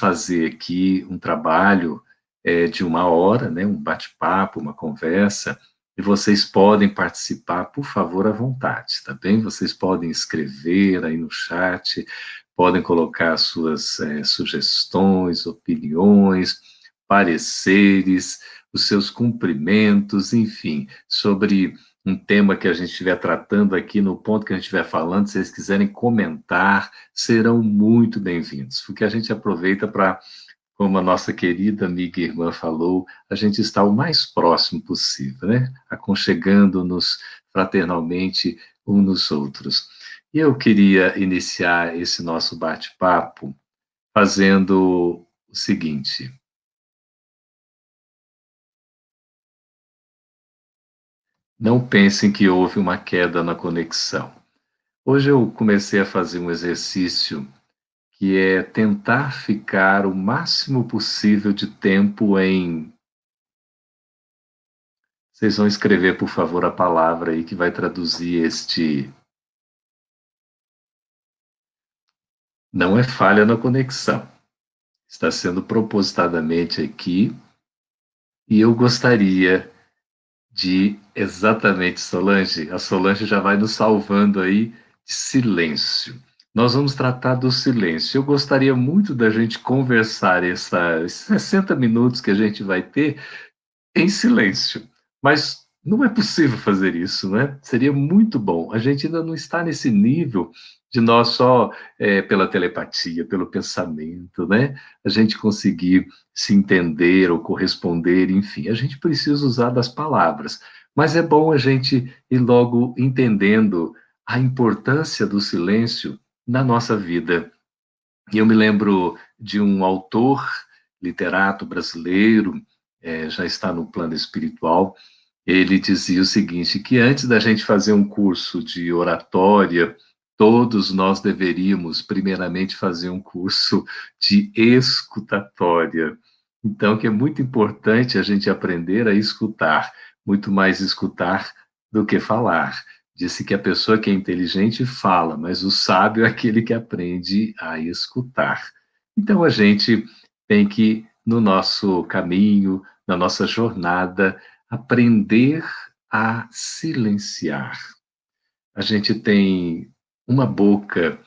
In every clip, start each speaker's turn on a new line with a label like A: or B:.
A: fazer aqui um trabalho de 1 hora, né, um bate-papo, uma conversa, e vocês podem participar, por favor, à vontade, tá bem? Vocês podem escrever aí no chat, podem colocar suas sugestões, opiniões, pareceres, os seus cumprimentos, enfim, sobre um tema que a gente estiver tratando aqui, no ponto que a gente estiver falando, se vocês quiserem comentar, serão muito bem-vindos, porque a gente aproveita para, como a nossa querida amiga e irmã falou, a gente está o mais próximo possível, né? Aconchegando-nos fraternalmente uns nos outros. E eu queria iniciar esse nosso bate-papo fazendo o seguinte: não pensem que houve uma queda na conexão. Hoje eu comecei a fazer um exercício que é tentar ficar o máximo possível de tempo em. Vocês vão escrever, por favor, a palavra aí que vai traduzir este. Não é falha na conexão. Está sendo propositadamente aqui. E eu gostaria de exatamente, Solange. A Solange já vai nos salvando aí de silêncio. Nós vamos tratar do silêncio. Eu gostaria muito da gente conversar esses 60 minutos que a gente vai ter em silêncio. Mas não é possível fazer isso, né? Seria muito bom. A gente ainda não está nesse nível de nós só pela telepatia, pelo pensamento, né? A gente conseguir se entender ou corresponder, enfim, a gente precisa usar das palavras. Mas é bom a gente ir logo entendendo a importância do silêncio na nossa vida. E eu me lembro de um autor, literato brasileiro, já está no plano espiritual. Ele dizia o seguinte, que antes da gente fazer um curso de oratória, todos nós deveríamos primeiramente fazer um curso de escutatória. Então, que é muito importante a gente aprender a escutar, muito mais escutar do que falar. Disse que a pessoa que é inteligente fala, mas o sábio é aquele que aprende a escutar. Então, a gente tem que, no nosso caminho, na nossa jornada, aprender a silenciar. A gente tem uma boca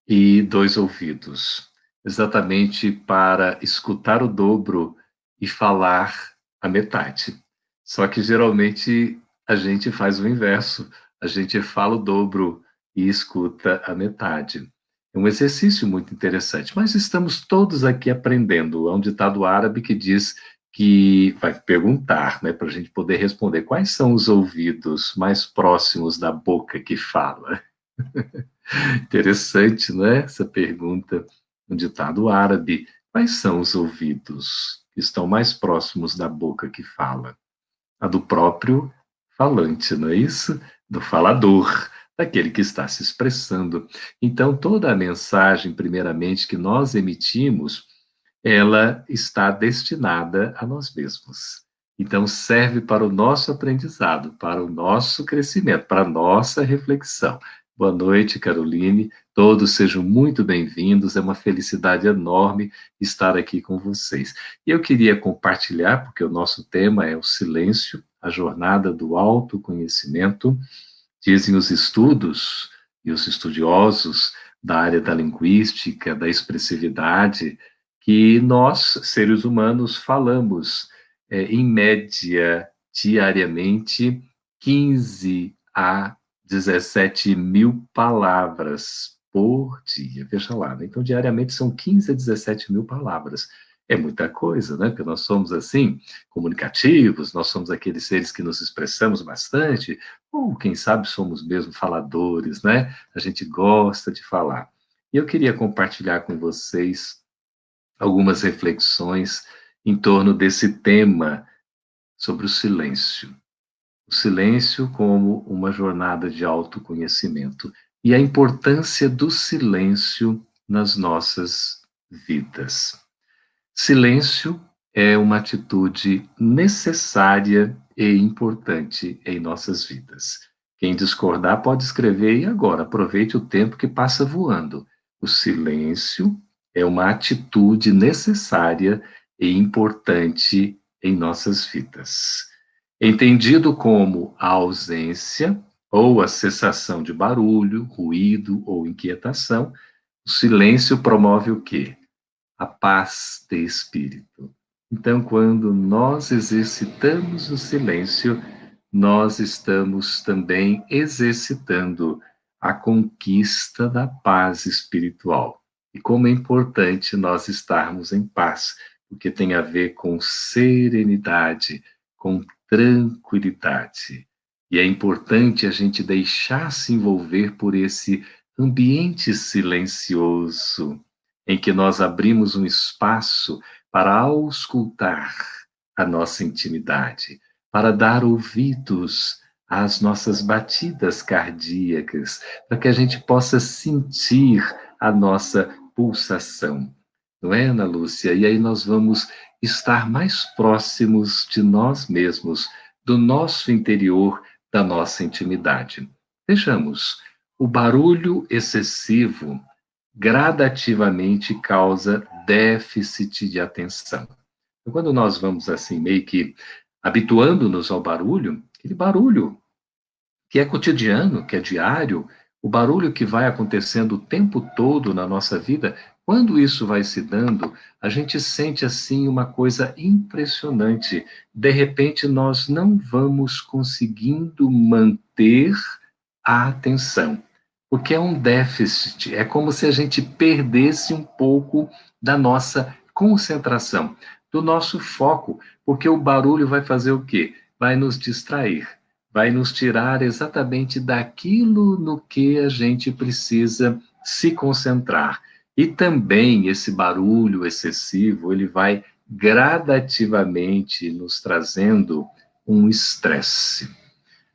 A: e 2 ouvidos, exatamente para escutar o dobro e falar a metade. Só que geralmente a gente faz o inverso, a gente fala o dobro e escuta a metade. É um exercício muito interessante, mas estamos todos aqui aprendendo. Há um ditado árabe que diz que vai perguntar, né, para a gente poder responder quais são os ouvidos mais próximos da boca que fala. Interessante, né? Essa pergunta, um ditado árabe. Quais são os ouvidos que estão mais próximos da boca que fala? A do próprio falante, não é isso? Do falador, daquele que está se expressando. Então, toda a mensagem, primeiramente, que nós emitimos, ela está destinada a nós mesmos. Então, serve para o nosso aprendizado, para o nosso crescimento, para a nossa reflexão. Boa noite, Caroline. Todos sejam muito bem-vindos. É uma felicidade enorme estar aqui com vocês. E eu queria compartilhar, porque o nosso tema é o silêncio, a jornada do autoconhecimento. Dizem os estudos e os estudiosos da área da linguística, da expressividade, que nós, seres humanos, falamos, em média, diariamente, 15 a 17 mil palavras por dia. Veja lá, né? Então, diariamente são 15 a 17 mil palavras. É muita coisa, né? Porque nós somos, assim, comunicativos, nós somos aqueles seres que nos expressamos bastante, ou quem sabe somos mesmo faladores, né? A gente gosta de falar. E eu queria compartilhar com vocês algumas reflexões em torno desse tema sobre o silêncio. O silêncio como uma jornada de autoconhecimento e a importância do silêncio nas nossas vidas. Silêncio é uma atitude necessária e importante em nossas vidas. Quem discordar pode escrever e agora, aproveite o tempo que passa voando. O silêncio é uma atitude necessária e importante em nossas vidas. Entendido como a ausência ou a cessação de barulho, ruído ou inquietação, o silêncio promove o quê? A paz de espírito. Então, quando nós exercitamos o silêncio, nós estamos também exercitando a conquista da paz espiritual. E como é importante nós estarmos em paz, porque tem a ver com serenidade, com tranquilidade. E é importante a gente deixar se envolver por esse ambiente silencioso, em que nós abrimos um espaço para auscultar a nossa intimidade, para dar ouvidos às nossas batidas cardíacas, para que a gente possa sentir a nossa pulsação. Não é, Ana Lúcia? E aí nós vamos estar mais próximos de nós mesmos, do nosso interior, da nossa intimidade. Vejamos, o barulho excessivo gradativamente causa déficit de atenção. Então, quando nós vamos assim, meio que habituando-nos ao barulho, aquele barulho que é cotidiano, que é diário, o barulho que vai acontecendo o tempo todo na nossa vida, quando isso vai se dando, a gente sente assim uma coisa impressionante. De repente, nós não vamos conseguindo manter a atenção, porque é um déficit, é como se a gente perdesse um pouco da nossa concentração, do nosso foco, porque o barulho vai fazer o quê? Vai nos distrair, vai nos tirar exatamente daquilo no que a gente precisa se concentrar. E também esse barulho excessivo, ele vai gradativamente nos trazendo um estresse,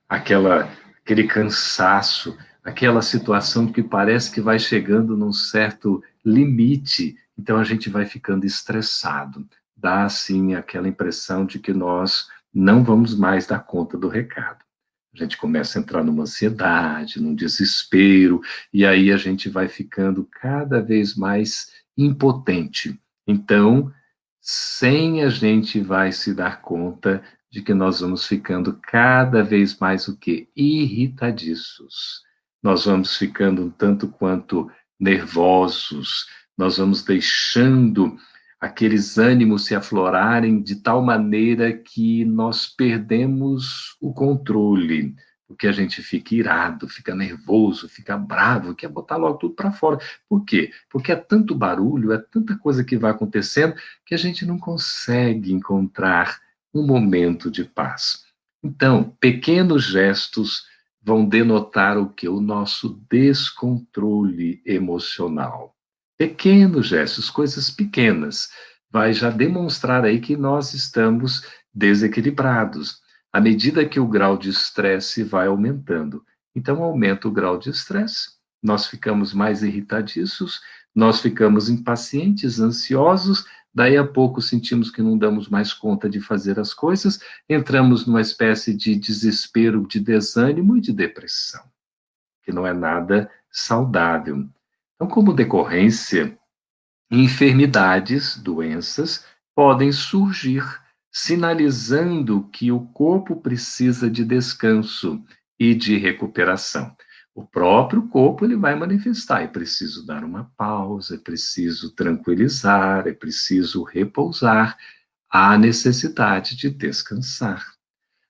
A: aquele cansaço, aquela situação que parece que vai chegando num certo limite, então a gente vai ficando estressado. Dá, assim, aquela impressão de que nós não vamos mais dar conta do recado. A gente começa a entrar numa ansiedade, num desespero, e aí a gente vai ficando cada vez mais impotente. Então, sem a gente vai se dar conta de que nós vamos ficando cada vez mais o quê? Irritadiços. Nós vamos ficando um tanto quanto nervosos, nós vamos deixando aqueles ânimos se aflorarem de tal maneira que nós perdemos o controle, porque a gente fica irado, fica nervoso, fica bravo, quer botar logo tudo para fora. Por quê? Porque é tanto barulho, é tanta coisa que vai acontecendo que a gente não consegue encontrar um momento de paz. Então, pequenos gestos vão denotar o que? O nosso descontrole emocional. Pequenos gestos, coisas pequenas, vai já demonstrar aí que nós estamos desequilibrados, à medida que o grau de estresse vai aumentando. Então, aumenta o grau de estresse, nós ficamos mais irritadiços, nós ficamos impacientes, ansiosos, daí a pouco sentimos que não damos mais conta de fazer as coisas, entramos numa espécie de desespero, de desânimo e de depressão, que não é nada saudável. Então, como decorrência, enfermidades, doenças, podem surgir, sinalizando que o corpo precisa de descanso e de recuperação. O próprio corpo ele vai manifestar, é preciso dar uma pausa, é preciso tranquilizar, é preciso repousar, há necessidade de descansar.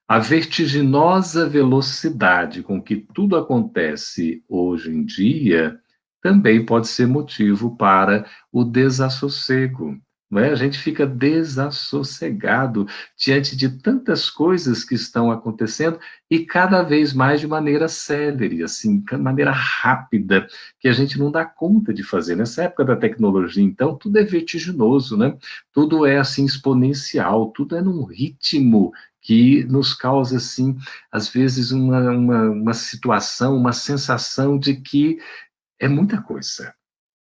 A: A vertiginosa velocidade com que tudo acontece hoje em dia também pode ser motivo para o desassossego. Não é? A gente fica desassossegado diante de tantas coisas que estão acontecendo e cada vez mais de maneira célere, assim, de maneira rápida, que a gente não dá conta de fazer. Nessa época da tecnologia, então, tudo é vertiginoso, né? Tudo é assim exponencial, tudo é num ritmo que nos causa, assim, às vezes uma situação, uma sensação de que é muita coisa.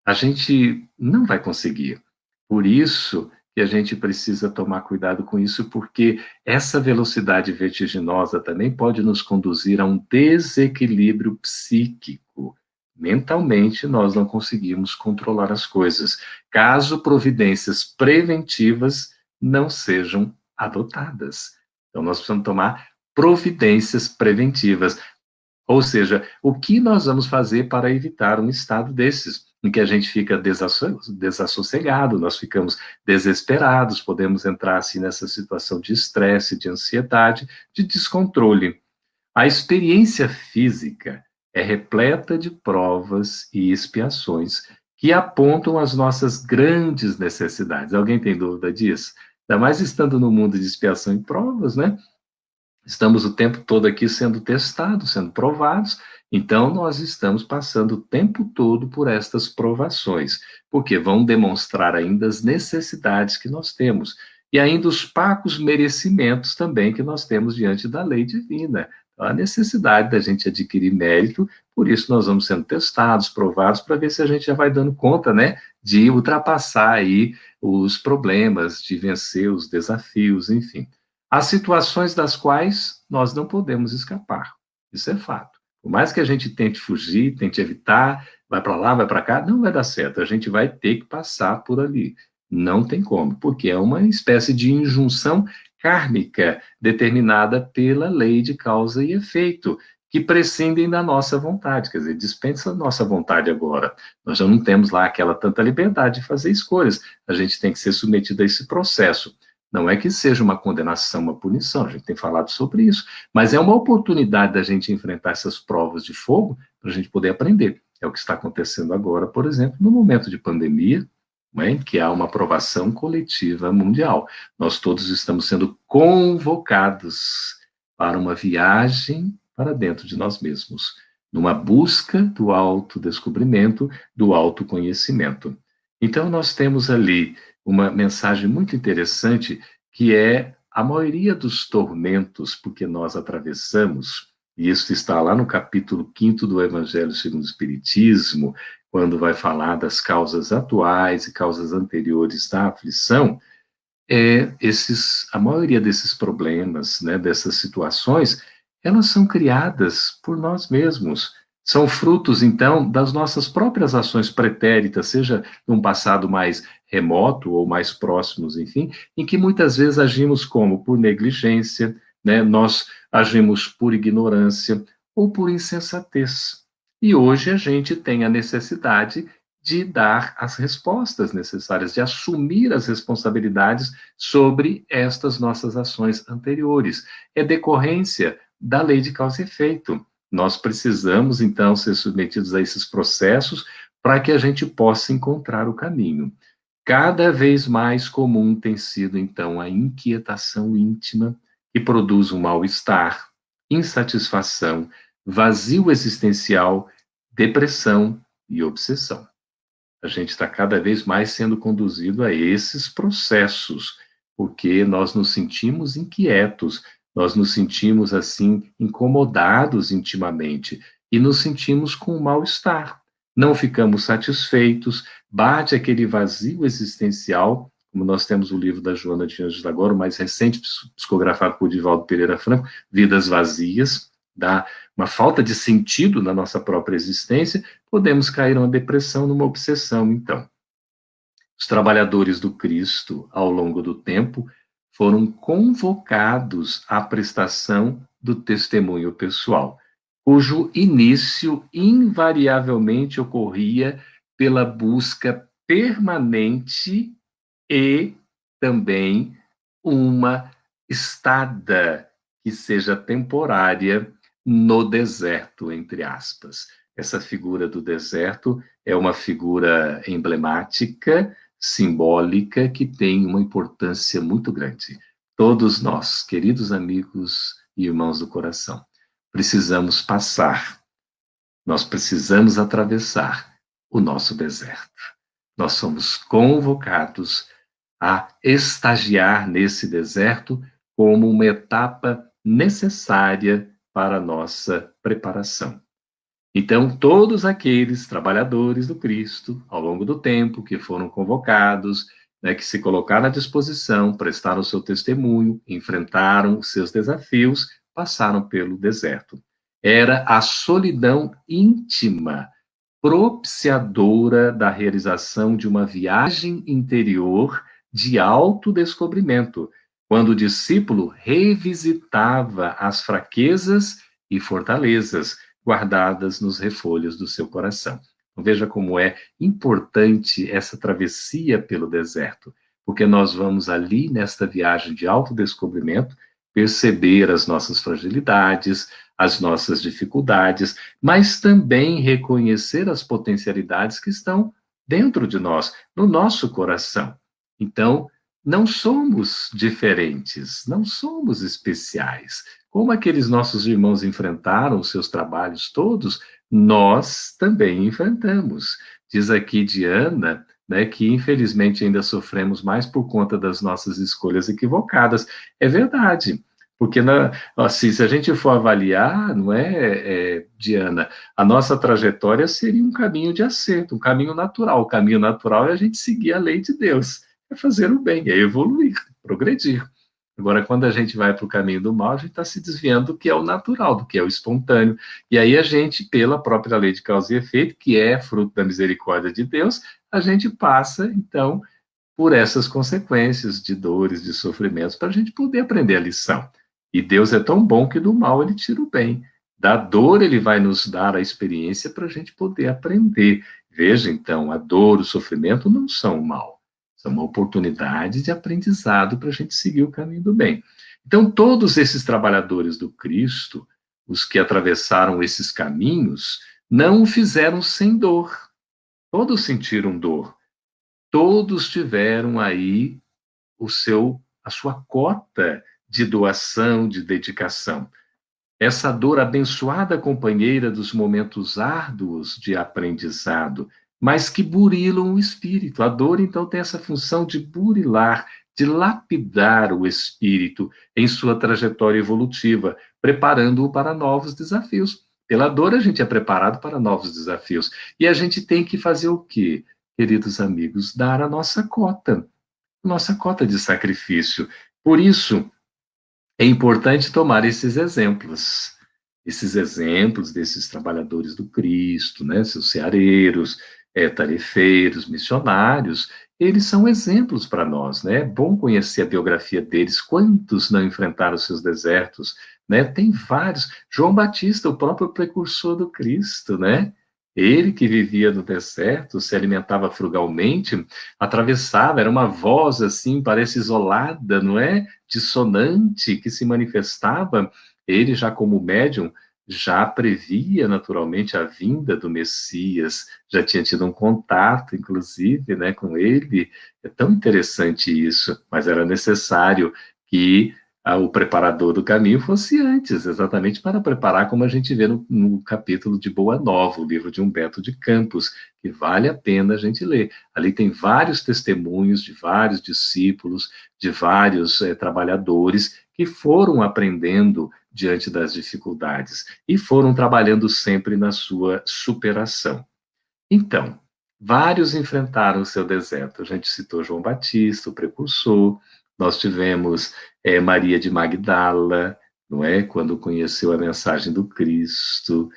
A: A gente não vai conseguir. Por isso que a gente precisa tomar cuidado com isso, porque essa velocidade vertiginosa também pode nos conduzir a um desequilíbrio psíquico. Mentalmente, nós não conseguimos controlar as coisas, caso providências preventivas não sejam adotadas. Então, nós precisamos tomar providências preventivas. Ou seja, o que nós vamos fazer para evitar um estado desses, em que a gente fica desassossegado, nós ficamos desesperados, podemos entrar assim nessa situação de estresse, de ansiedade, de descontrole. A experiência física é repleta de provas e expiações que apontam as nossas grandes necessidades. Alguém tem dúvida disso? Ainda mais estando no mundo de expiação e provas, né? Estamos o tempo todo aqui sendo testados, sendo provados, então nós estamos passando o tempo todo por estas provações, porque vão demonstrar ainda as necessidades que nós temos, e ainda os pacos merecimentos também que nós temos diante da lei divina. Então, a necessidade da gente adquirir mérito, por isso nós vamos sendo testados, provados, para ver se a gente já vai dando conta, né, de ultrapassar aí os problemas, de vencer os desafios, enfim. Há situações das quais nós não podemos escapar. Isso é fato. Por mais que a gente tente fugir, tente evitar, vai para lá, vai para cá, não vai dar certo. A gente vai ter que passar por ali. Não tem como, porque é uma espécie de injunção kármica determinada pela lei de causa e efeito, que prescindem da nossa vontade. Quer dizer, dispensa a nossa vontade agora. Nós já não temos lá aquela tanta liberdade de fazer escolhas. A gente tem que ser submetido a esse processo. Não é que seja uma condenação, uma punição, a gente tem falado sobre isso, mas é uma oportunidade da gente enfrentar essas provas de fogo para a gente poder aprender. É o que está acontecendo agora, por exemplo, no momento de pandemia, né, que há uma aprovação coletiva mundial. Nós todos estamos sendo convocados para uma viagem para dentro de nós mesmos, numa busca do autodescobrimento, do autoconhecimento. Então, nós temos ali uma mensagem muito interessante, que é a maioria dos tormentos porque nós atravessamos, e isso está lá no capítulo 5º do Evangelho segundo o Espiritismo, quando vai falar das causas atuais e causas anteriores da aflição, a maioria desses problemas, né, dessas situações, elas são criadas por nós mesmos. São frutos, então, das nossas próprias ações pretéritas, seja num passado mais remoto ou mais próximos, enfim, em que muitas vezes agimos como? Por negligência, né? Nós agimos por ignorância ou por insensatez. E hoje a gente tem a necessidade de dar as respostas necessárias, de assumir as responsabilidades sobre estas nossas ações anteriores. É decorrência da lei de causa e efeito. Nós precisamos, então, ser submetidos a esses processos para que a gente possa encontrar o caminho. Cada vez mais comum tem sido, então, a inquietação íntima, que produz um mal-estar, insatisfação, vazio existencial, depressão e obsessão. A gente está cada vez mais sendo conduzido a esses processos, porque nós nos sentimos inquietos, nós nos sentimos assim incomodados intimamente e nos sentimos com mal-estar. Não ficamos satisfeitos, bate aquele vazio existencial, como nós temos o livro da Joana de Anjos agora, o mais recente, psicografado por Divaldo Pereira Franco, Vidas Vazias, dá uma falta de sentido na nossa própria existência, podemos cair numa depressão, numa obsessão, então. Os trabalhadores do Cristo, ao longo do tempo, foram convocados à prestação do testemunho pessoal, cujo início invariavelmente ocorria pela busca permanente e também uma estada que seja temporária no deserto, entre aspas. Essa figura do deserto é uma figura emblemática, simbólica, que tem uma importância muito grande. Todos nós, queridos amigos e irmãos do coração, precisamos passar, nós precisamos atravessar o nosso deserto. Nós somos convocados a estagiar nesse deserto como uma etapa necessária para a nossa preparação. Então, todos aqueles trabalhadores do Cristo, ao longo do tempo, que foram convocados, né, que se colocaram à disposição, prestaram o seu testemunho, enfrentaram os seus desafios, passaram pelo deserto. Era a solidão íntima propiciadora da realização de uma viagem interior de autodescobrimento, quando o discípulo revisitava as fraquezas e fortalezas guardadas nos refolhos do seu coração. Então, veja como é importante essa travessia pelo deserto, porque nós vamos ali, nesta viagem de autodescobrimento, perceber as nossas fragilidades, as nossas dificuldades, mas também reconhecer as potencialidades que estão dentro de nós, no nosso coração. Então, não somos diferentes, não somos especiais. Como aqueles nossos irmãos enfrentaram os seus trabalhos todos, nós também enfrentamos. Diz aqui Diana, né, que infelizmente ainda sofremos mais por conta das nossas escolhas equivocadas. É verdade, porque assim, se a gente for avaliar, não é, Diana, a nossa trajetória seria um caminho de acerto, um caminho natural. O caminho natural é a gente seguir a lei de Deus, é fazer o bem, é evoluir, progredir. Agora, quando a gente vai para o caminho do mal, a gente está se desviando do que é o natural, do que é o espontâneo. E aí a gente, pela própria lei de causa e efeito, que é fruto da misericórdia de Deus, a gente passa, então, por essas consequências de dores, de sofrimentos, para a gente poder aprender a lição. E Deus é tão bom que do mal ele tira o bem. Da dor ele vai nos dar a experiência para a gente poder aprender. Veja, então, a dor, o sofrimento não são o mal. São uma oportunidade de aprendizado para a gente seguir o caminho do bem. Então, todos esses trabalhadores do Cristo, os que atravessaram esses caminhos, não o fizeram sem dor. Todos sentiram dor. Todos tiveram aí a sua cota de doação, de dedicação. Essa dor abençoada companheira dos momentos árduos de aprendizado, mas que burilam o espírito. A dor, então, tem essa função de burilar, de lapidar o espírito em sua trajetória evolutiva, preparando-o para novos desafios. Pela dor, a gente é preparado para novos desafios. E a gente tem que fazer o quê, queridos amigos? Dar a nossa cota de sacrifício. Por isso, é importante tomar esses exemplos desses trabalhadores do Cristo, né, seus ceareiros, tarefeiros, missionários, eles são exemplos para nós, né? É bom conhecer a biografia deles, quantos não enfrentaram seus desertos, né? Tem vários. João Batista, o próprio precursor do Cristo, né? Ele que vivia no deserto, se alimentava frugalmente, atravessava, era uma voz assim, parece isolada, não é? Dissonante que se manifestava, ele já como médium, já previa naturalmente a vinda do Messias, já tinha tido um contato, inclusive, né, com ele. É tão interessante isso, mas era necessário que o preparador do caminho fosse antes, exatamente para preparar, como a gente vê no capítulo de Boa Nova, o livro de Humberto de Campos, que vale a pena a gente ler. Ali tem vários testemunhos de vários discípulos, de vários trabalhadores que foram aprendendo diante das dificuldades e foram trabalhando sempre na sua superação. Então, vários enfrentaram o seu deserto. A gente citou João Batista, o precursor, nós tivemos Maria de Magdala, não é? Quando conheceu a mensagem do Cristo.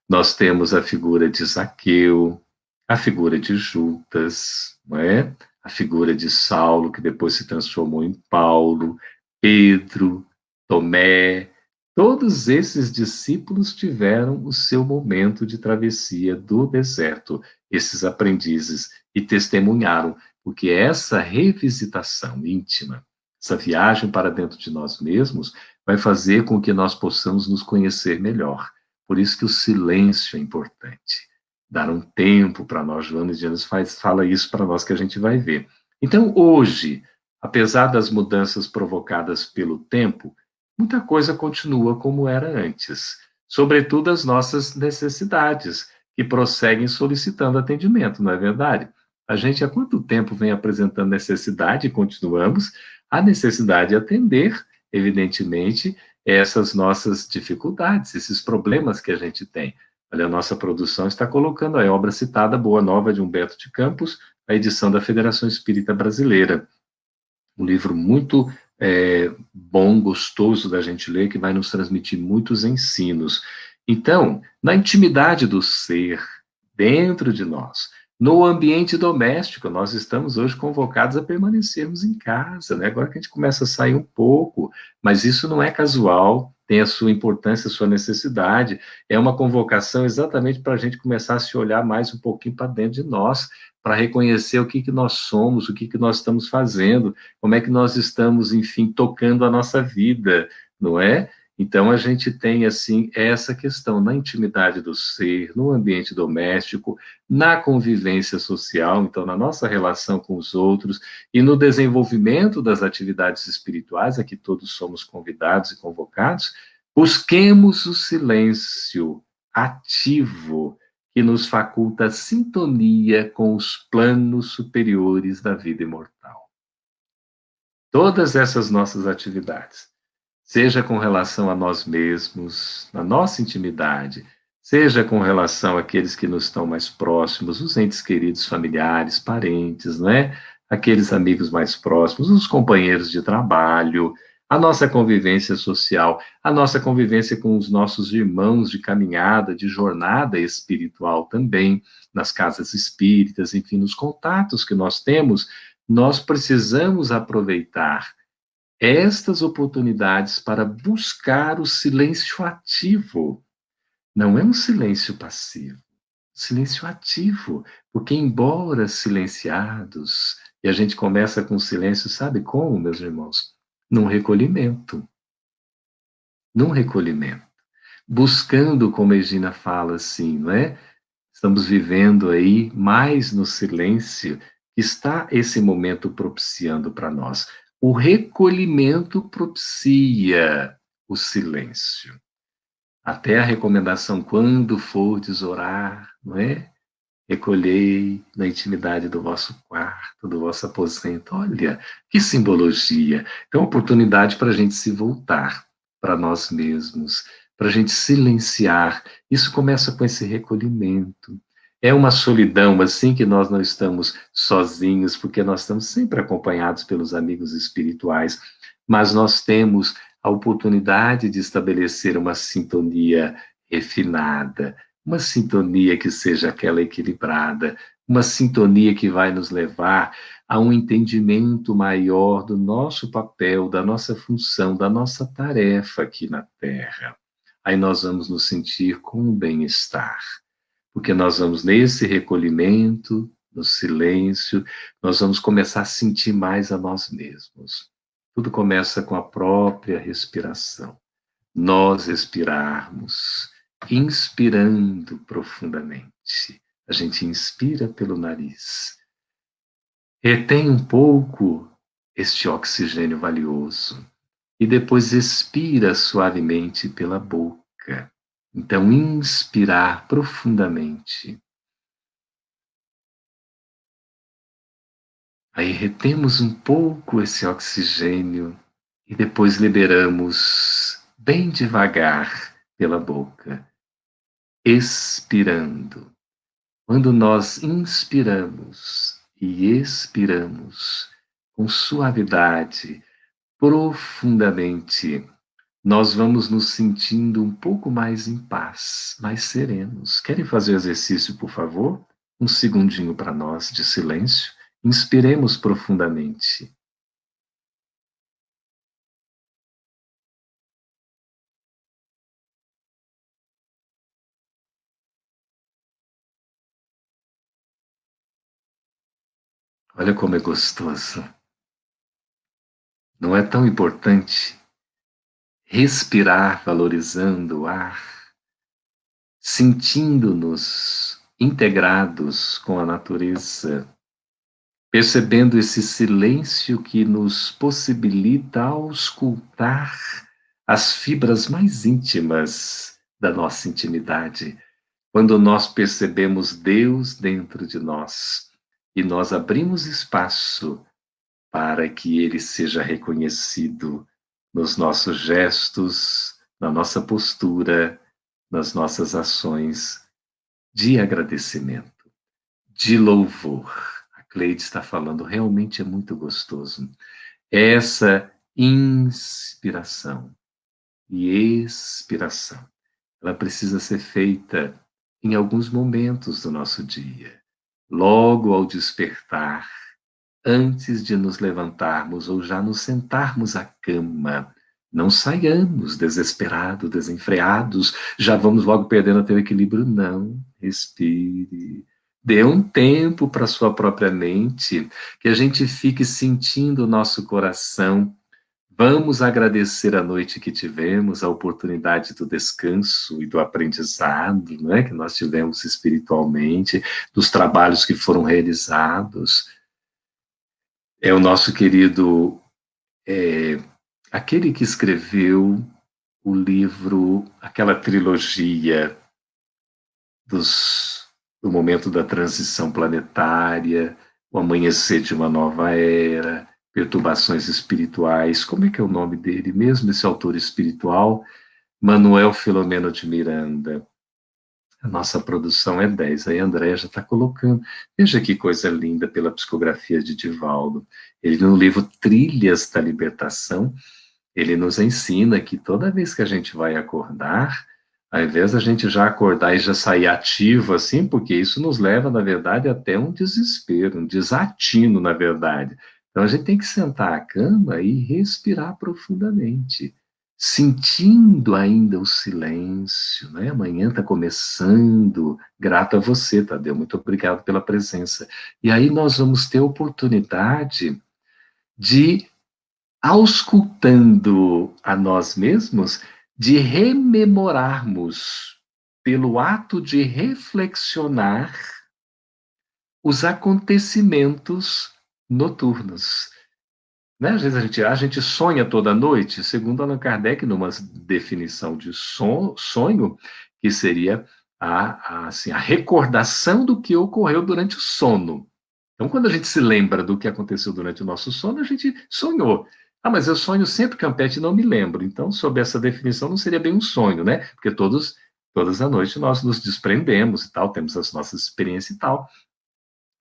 A: Nós temos a figura de Zaqueu, a figura de Judas, não é? A figura de Saulo, que depois se transformou em Paulo, Pedro, Tomé. Todos esses discípulos tiveram o seu momento de travessia do deserto, esses aprendizes, e testemunharam, porque essa revisitação íntima, essa viagem para dentro de nós mesmos, vai fazer com que nós possamos nos conhecer melhor. Por isso que o silêncio é importante. Dar um tempo para nós, Joana de Dias fala isso para nós que a gente vai ver. Então, hoje, apesar das mudanças provocadas pelo tempo, muita coisa continua como era antes, sobretudo as nossas necessidades, que prosseguem solicitando atendimento, não é verdade? A gente há quanto tempo vem apresentando necessidade e continuamos a necessidade de atender, evidentemente, essas nossas dificuldades, esses problemas que a gente tem. Olha, a nossa produção está colocando a obra citada Boa Nova de Humberto de Campos, a edição da Federação Espírita Brasileira. Um livro muito bom, gostoso da gente ler, que vai nos transmitir muitos ensinos. Então, na intimidade do ser, dentro de nós. No ambiente doméstico, nós estamos hoje convocados a permanecermos em casa, né? Agora que a gente começa a sair um pouco, mas isso não é casual, tem a sua importância, a sua necessidade, é uma convocação exatamente para a gente começar a se olhar mais um pouquinho para dentro de nós, para reconhecer o que nós somos, o que nós estamos fazendo, como é que nós estamos, enfim, tocando a nossa vida, não é? Então, a gente tem, assim, essa questão na intimidade do ser, no ambiente doméstico, na convivência social, então, na nossa relação com os outros e no desenvolvimento das atividades espirituais, a que todos somos convidados e convocados, busquemos o silêncio ativo que nos faculta sintonia com os planos superiores da vida imortal. Todas essas nossas atividades, seja com relação a nós mesmos, na nossa intimidade, seja com relação àqueles que nos estão mais próximos, os entes queridos, familiares, parentes, não é? Aqueles amigos mais próximos, os companheiros de trabalho, a nossa convivência social, a nossa convivência com os nossos irmãos de caminhada, de jornada espiritual também, nas casas espíritas, enfim, nos contatos que nós temos, nós precisamos aproveitar estas oportunidades para buscar o silêncio ativo. Não é um silêncio passivo, silêncio ativo, porque embora silenciados, e a gente começa com silêncio, sabe como, meus irmãos? Num recolhimento, num recolhimento. Buscando, como a Egina fala assim, não é? Estamos vivendo aí mais no silêncio que está esse momento propiciando para nós. O recolhimento propicia o silêncio. Até a recomendação, quando fordes orar, não é? Recolhei na intimidade do vosso quarto, do vosso aposento. Olha, que simbologia. Então, oportunidade para a gente se voltar para nós mesmos, para a gente silenciar. Isso começa com esse recolhimento. É uma solidão, assim, que nós não estamos sozinhos, porque nós estamos sempre acompanhados pelos amigos espirituais, mas nós temos a oportunidade de estabelecer uma sintonia refinada, uma sintonia que seja aquela equilibrada, uma sintonia que vai nos levar a um entendimento maior do nosso papel, da nossa função, da nossa tarefa aqui na Terra. Aí nós vamos nos sentir com o bem-estar, porque nós vamos nesse recolhimento, no silêncio, nós vamos começar a sentir mais a nós mesmos. Tudo começa com a própria respiração. Nós respirarmos, inspirando profundamente. A gente inspira pelo nariz, retém um pouco este oxigênio valioso e depois expira suavemente pela boca. Então, inspirar profundamente. Aí retemos um pouco esse oxigênio e depois liberamos bem devagar pela boca, expirando. Quando nós inspiramos e expiramos com suavidade, profundamente, nós vamos nos sentindo um pouco mais em paz, mais serenos. Querem fazer o exercício, por favor? Um segundinho para nós de silêncio. Inspiremos profundamente. Olha como é gostoso. Não é tão importante respirar valorizando o ar, sentindo-nos integrados com a natureza, percebendo esse silêncio que nos possibilita auscultar as fibras mais íntimas da nossa intimidade, quando nós percebemos Deus dentro de nós e nós abrimos espaço para que Ele seja reconhecido nos nossos gestos, na nossa postura, nas nossas ações de agradecimento, de louvor. A Cleide está falando, realmente é muito gostoso. Essa inspiração e expiração, ela precisa ser feita em alguns momentos do nosso dia, logo ao despertar, antes de nos levantarmos ou já nos sentarmos à cama. Não saiamos desesperados, desenfreados, já vamos logo perdendo até o equilíbrio. Não, respire. Dê um tempo para a sua própria mente, que a gente fique sentindo o nosso coração. Vamos agradecer a noite que tivemos, a oportunidade do descanso e do aprendizado, né, que nós tivemos espiritualmente, dos trabalhos que foram realizados. É o nosso querido, aquele que escreveu o livro, aquela trilogia dos, do momento da transição planetária, o amanhecer de uma nova era, perturbações espirituais. Como é que é o nome dele mesmo, esse autor espiritual? Manuel Filomeno de Miranda. A nossa produção é 10. Aí a Andréia já está colocando. Veja que coisa linda pela psicografia de Divaldo. Ele, no livro Trilhas da Libertação, ele nos ensina que toda vez que a gente vai acordar, ao invés da gente já acordar e já sair ativo assim, porque isso nos leva, na verdade, até um desespero, um desatino, na verdade. Então a gente tem que sentar à cama e respirar profundamente, sentindo ainda o silêncio, né? Amanhã está começando, grato a você, Tadeu, muito obrigado pela presença. E aí nós vamos ter oportunidade de, auscultando a nós mesmos, de rememorarmos, pelo ato de reflexionar, os acontecimentos noturnos. Né? Às vezes a gente sonha toda noite, segundo Allan Kardec, numa definição de sonho, que seria assim, a recordação do que ocorreu durante o sono. Então, quando a gente se lembra do que aconteceu durante o nosso sono, a gente sonhou. Ah, mas eu sonho sempre, Campete, e não me lembro. Então, sob essa definição, não seria bem um sonho, né? Porque todas as noites nós nos desprendemos e tal, temos as nossas experiências e tal,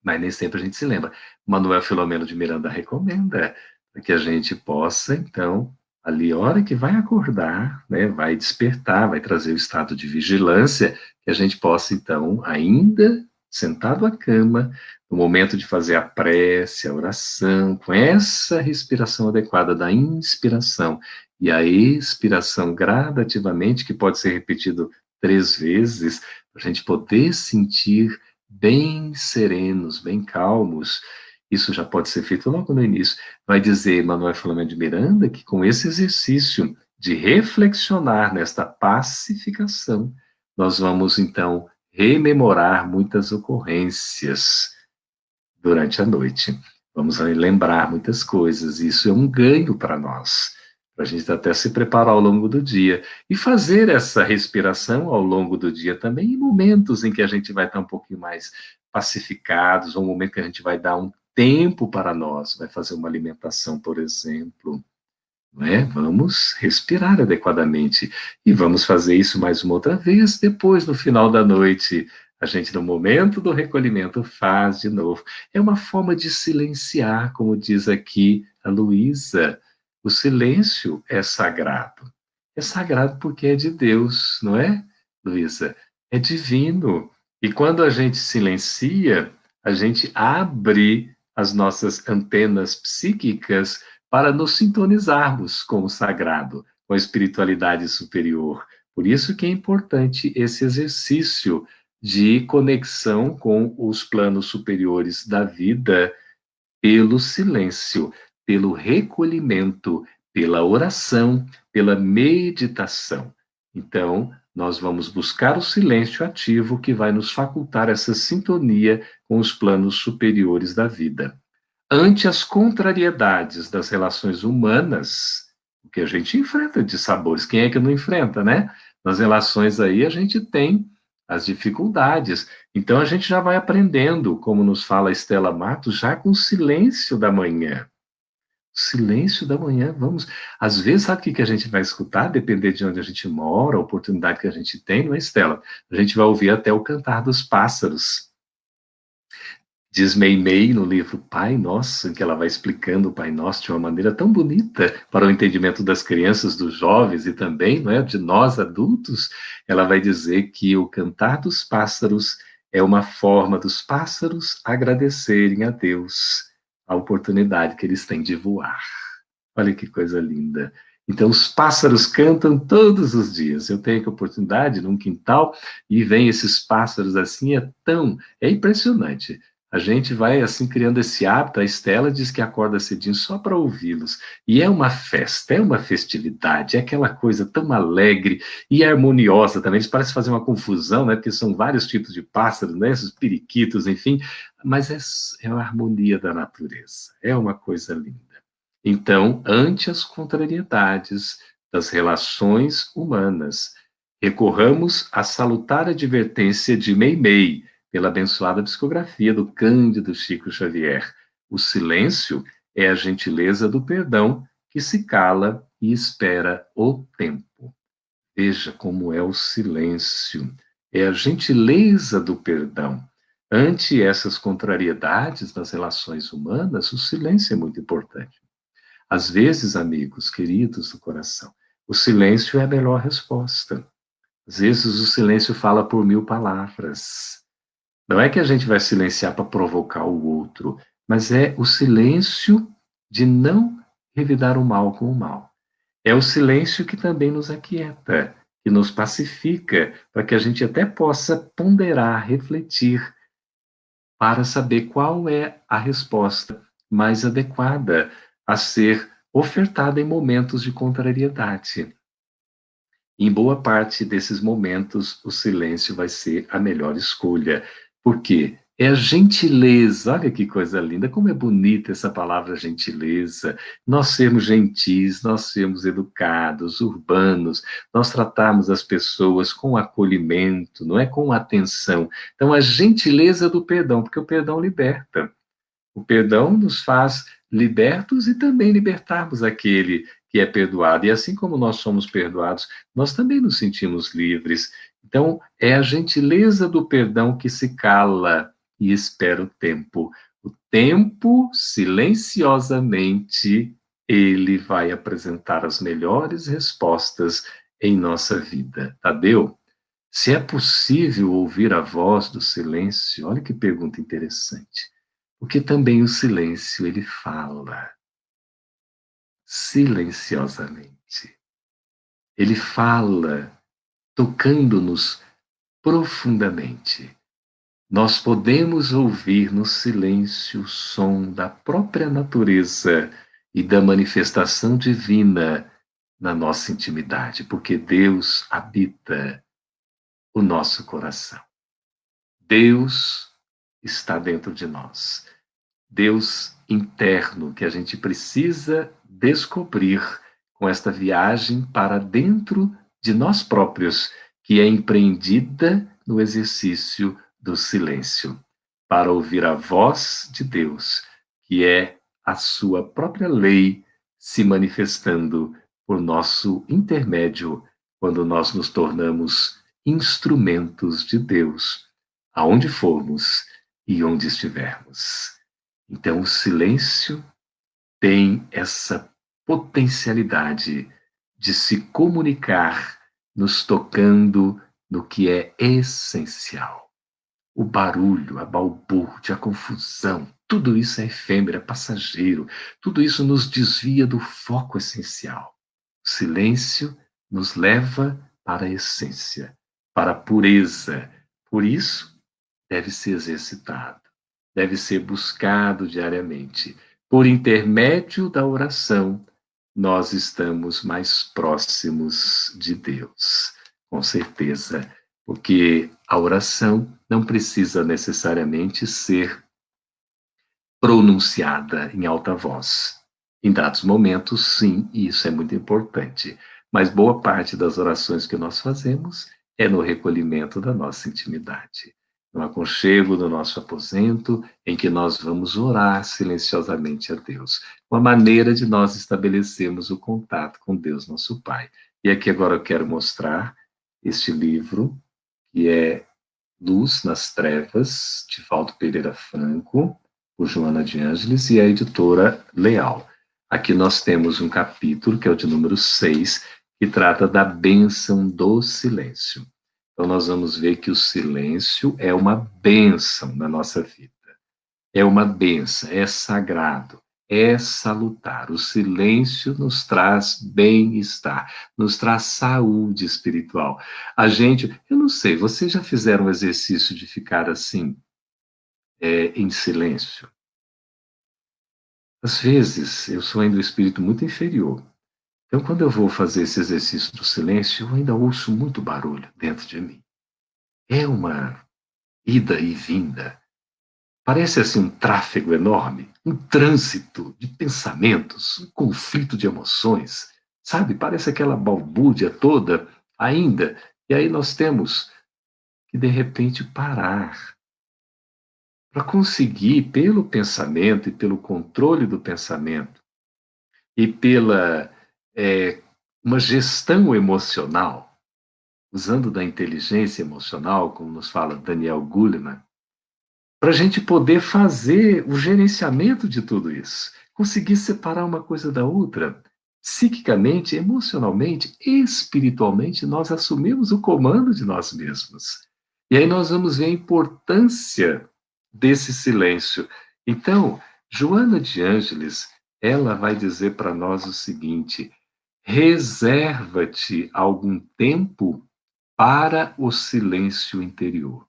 A: mas nem sempre a gente se lembra. Manuel Filomeno de Miranda recomenda que a gente possa, então, ali, a hora que vai acordar, né, vai despertar, vai trazer o estado de vigilância, que a gente possa, então, ainda sentado à cama, no momento de fazer a prece, a oração, com essa respiração adequada da inspiração e a expiração gradativamente, que pode ser repetido 3 vezes, para a gente poder sentir bem serenos, bem calmos. Isso já pode ser feito logo no início. Vai dizer Manuel Filomeno de Miranda que com esse exercício de reflexionar nesta pacificação, nós vamos então rememorar muitas ocorrências durante a noite. Vamos lembrar muitas coisas. Isso é um ganho para nós, para a gente até se preparar ao longo do dia e fazer essa respiração ao longo do dia também, em momentos em que a gente vai estar um pouquinho mais pacificados, ou um momento que a gente vai dar um tempo para nós, vai fazer uma alimentação, por exemplo. Não é? Vamos respirar adequadamente e vamos fazer isso mais uma outra vez. Depois, no final da noite, a gente, no momento do recolhimento, faz de novo. É uma forma de silenciar, como diz aqui a Luísa. O silêncio é sagrado. É sagrado porque é de Deus, não é, Luísa? É divino. E quando a gente silencia, a gente abre as nossas antenas psíquicas para nos sintonizarmos com o sagrado, com a espiritualidade superior. Por isso que é importante esse exercício de conexão com os planos superiores da vida pelo silêncio, pelo recolhimento, pela oração, pela meditação. Então, nós vamos buscar o silêncio ativo que vai nos facultar essa sintonia com os planos superiores da vida. Ante as contrariedades das relações humanas, o que a gente enfrenta de sabores, quem é que não enfrenta, né? Nas relações aí a gente tem as dificuldades. Então a gente já vai aprendendo, como nos fala Estela Matos, já com o silêncio da manhã. Silêncio da manhã, vamos. Às vezes, sabe o que a gente vai escutar? Depender de onde a gente mora, a oportunidade que a gente tem, não é, Estela? A gente vai ouvir até o cantar dos pássaros. Diz Meimei no livro Pai Nosso, em que ela vai explicando o Pai Nosso de uma maneira tão bonita para o entendimento das crianças, dos jovens e também, não é, de nós adultos. Ela vai dizer que o cantar dos pássaros é uma forma dos pássaros agradecerem a Deus a oportunidade que eles têm de voar. Olha que coisa linda. Então, os pássaros cantam todos os dias. Eu tenho a oportunidade num quintal e vem esses pássaros assim, é impressionante. A gente vai assim criando esse hábito. A Estela diz que acorda cedinho só para ouvi-los. E é uma festa, é uma festividade, é aquela coisa tão alegre e harmoniosa também. Eles parecem fazer uma confusão, né? Porque são vários tipos de pássaros, né? Esses periquitos, enfim. Mas é a harmonia da natureza. É uma coisa linda. Então, ante as contrariedades das relações humanas, recorramos à salutar advertência de Meimei, pela abençoada psicografia do Cândido Chico Xavier. O silêncio é a gentileza do perdão que se cala e espera o tempo. Veja como é o silêncio. É a gentileza do perdão. Ante essas contrariedades nas relações humanas, o silêncio é muito importante. Às vezes, amigos queridos do coração, o silêncio é a melhor resposta. Às vezes, o silêncio fala por 1000 palavras. Não é que a gente vai silenciar para provocar o outro, mas é o silêncio de não revidar o mal com o mal. É o silêncio que também nos aquieta, que nos pacifica, para que a gente até possa ponderar, refletir, para saber qual é a resposta mais adequada a ser ofertada em momentos de contrariedade. Em boa parte desses momentos, o silêncio vai ser a melhor escolha. Por quê? É a gentileza, olha que coisa linda, como é bonita essa palavra gentileza. Nós sermos gentis, nós sermos educados, urbanos, nós tratarmos as pessoas com acolhimento, não é com atenção. Então, a gentileza do perdão, porque o perdão liberta. O perdão nos faz libertos e também libertarmos aquele que é perdoado. E assim como nós somos perdoados, nós também nos sentimos livres. Então, é a gentileza do perdão que se cala e espera o tempo. O tempo, silenciosamente, ele vai apresentar as melhores respostas em nossa vida. Tadeu, se é possível ouvir a voz do silêncio, olha que pergunta interessante. Porque também o silêncio ele fala silenciosamente. Ele fala tocando-nos profundamente. Nós podemos ouvir no silêncio o som da própria natureza e da manifestação divina na nossa intimidade, porque Deus habita o nosso coração. Deus está dentro de nós. Deus interno que a gente precisa descobrir com esta viagem para dentro de nós próprios, que é empreendida no exercício do silêncio, para ouvir a voz de Deus, que é a sua própria lei se manifestando por nosso intermédio, quando nós nos tornamos instrumentos de Deus, aonde formos e onde estivermos. Então, o silêncio tem essa potencialidade de se comunicar, nos tocando no que é essencial. O barulho, a balbúrdia, a confusão, tudo isso é efêmero, é passageiro, tudo isso nos desvia do foco essencial. O silêncio nos leva para a essência, para a pureza. Por isso, deve ser exercitado, deve ser buscado diariamente. Por intermédio da oração, nós estamos mais próximos de Deus, com certeza, porque a oração não precisa necessariamente ser pronunciada em alta voz. Em dados momentos, sim, e isso é muito importante. Mas boa parte das orações que nós fazemos é no recolhimento da nossa intimidade, no aconchego do nosso aposento, em que nós vamos orar silenciosamente a Deus, uma maneira de nós estabelecermos o contato com Deus, nosso Pai. E aqui agora eu quero mostrar este livro, que é Luz nas Trevas, de Valdo Pereira Franco, por Joana de Ângeles, e a editora Leal. Aqui nós temos um capítulo, que é o de número 6, que trata da bênção do silêncio. Então nós vamos ver que o silêncio é uma bênção na nossa vida. É uma bênção, é sagrado, é salutar. O silêncio nos traz bem-estar, nos traz saúde espiritual. A gente, eu não sei, vocês já fizeram o exercício de ficar assim, em silêncio? Às vezes, eu sou ainda um espírito muito inferior. Então, quando eu vou fazer esse exercício do silêncio, eu ainda ouço muito barulho dentro de mim. É uma ida e vinda. Parece assim um tráfego enorme, um trânsito de pensamentos, um conflito de emoções, sabe? Parece aquela balbúrdia toda ainda. E aí nós temos que, de repente, parar para conseguir, pelo pensamento e pelo controle do pensamento e pela uma gestão emocional, usando da inteligência emocional, como nos fala Daniel Goleman, para a gente poder fazer o gerenciamento de tudo isso, conseguir separar uma coisa da outra. Psiquicamente, emocionalmente, espiritualmente, nós assumimos o comando de nós mesmos. E aí nós vamos ver a importância desse silêncio. Então, Joana de Ângeles, ela vai dizer para nós o seguinte: reserva-te algum tempo para o silêncio interior.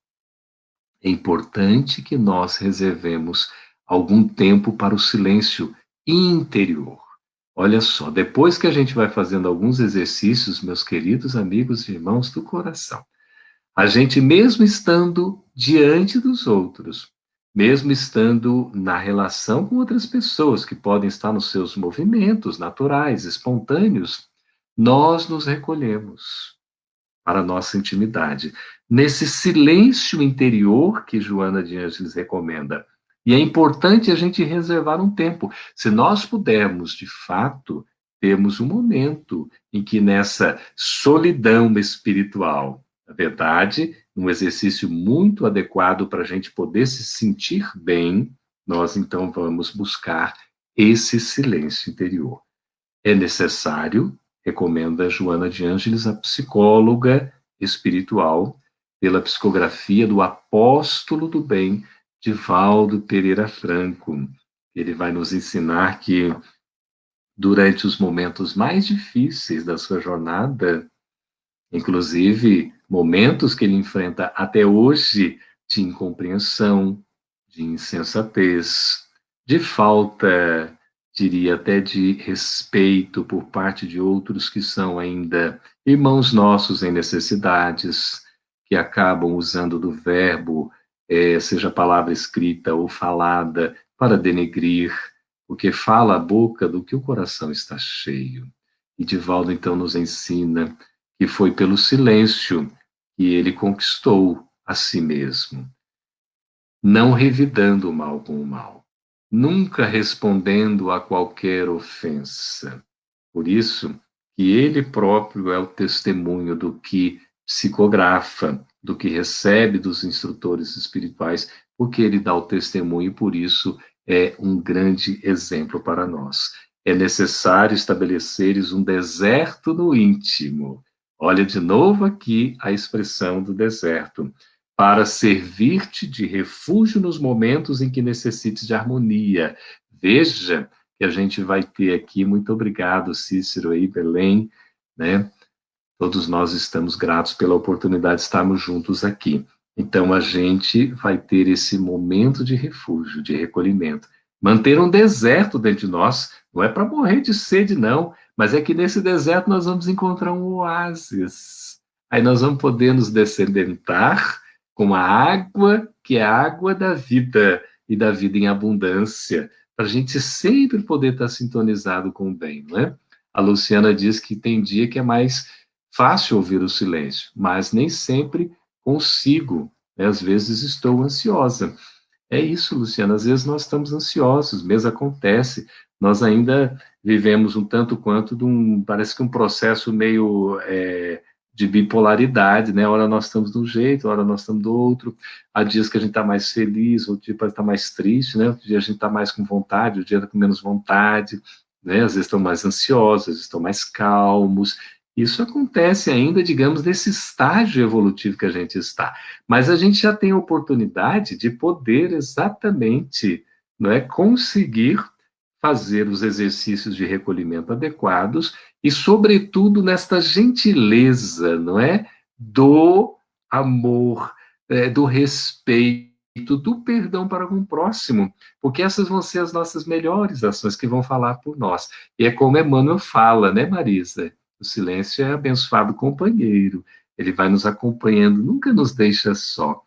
A: É importante que nós reservemos algum tempo para o silêncio interior. Olha só, depois que a gente vai fazendo alguns exercícios, meus queridos amigos e irmãos do coração, a gente, mesmo estando diante dos outros, mesmo estando na relação com outras pessoas que podem estar nos seus movimentos naturais, espontâneos, nós nos recolhemos para a nossa intimidade, nesse silêncio interior que Joana de Ângeles recomenda. E é importante a gente reservar um tempo. Se nós pudermos, de fato, termos um momento em que nessa solidão espiritual, na verdade, um exercício muito adequado para a gente poder se sentir bem, nós então vamos buscar esse silêncio interior. É necessário, recomenda Joana de Ângeles, a psicóloga espiritual, pela psicografia do Apóstolo do Bem, de Valdo Pereira Franco. Ele vai nos ensinar que, durante os momentos mais difíceis da sua jornada, inclusive momentos que ele enfrenta até hoje de incompreensão, de insensatez, de falta, diria até de respeito por parte de outros que são ainda irmãos nossos em necessidades, que acabam usando do verbo, seja palavra escrita ou falada, para denegrir, porque fala a boca do que o coração está cheio. E Divaldo então nos ensina que foi pelo silêncio que ele conquistou a si mesmo, não revidando o mal com o mal, nunca respondendo a qualquer ofensa. Por isso que ele próprio é o testemunho do que psicografa, do que recebe dos instrutores espirituais, porque ele dá o testemunho e por isso é um grande exemplo para nós. É necessário estabeleceres um deserto no íntimo. Olha de novo aqui a expressão do deserto, para servir-te de refúgio nos momentos em que necessites de harmonia. Veja que a gente vai ter aqui, muito obrigado, Cícero aí, Belém, né? Todos nós estamos gratos pela oportunidade de estarmos juntos aqui. Então, a gente vai ter esse momento de refúgio, de recolhimento. Manter um deserto dentro de nós, não é para morrer de sede, não, mas é que nesse deserto nós vamos encontrar um oásis. Aí nós vamos poder nos descedentar com a água, que é a água da vida, e da vida em abundância, para a gente sempre poder estar sintonizado com o bem, não é? A Luciana diz que tem dia que é mais fácil ouvir o silêncio, mas nem sempre consigo, né? Às vezes estou ansiosa. É isso, Luciana, às vezes nós estamos ansiosos, mesmo acontece, nós ainda vivemos um tanto quanto de parece que um processo meio de bipolaridade, né? Ora nós estamos de um jeito, ora nós estamos do outro. Há dias que a gente está mais feliz, outro dia pode estar mais triste, né? Outro dia a gente está mais com vontade, outro dia está com menos vontade, né? Às vezes estão mais ansiosos, às vezes estão mais calmos. Isso acontece ainda, digamos, nesse estágio evolutivo que a gente está. Mas a gente já tem a oportunidade de poder exatamente, não é, conseguir fazer os exercícios de recolhimento adequados e, sobretudo, nesta gentileza, não é? Do amor, do respeito, do perdão para com o próximo, porque essas vão ser as nossas melhores ações que vão falar por nós. E é como Emmanuel fala, né, Marisa? O silêncio é abençoado companheiro, ele vai nos acompanhando, nunca nos deixa só.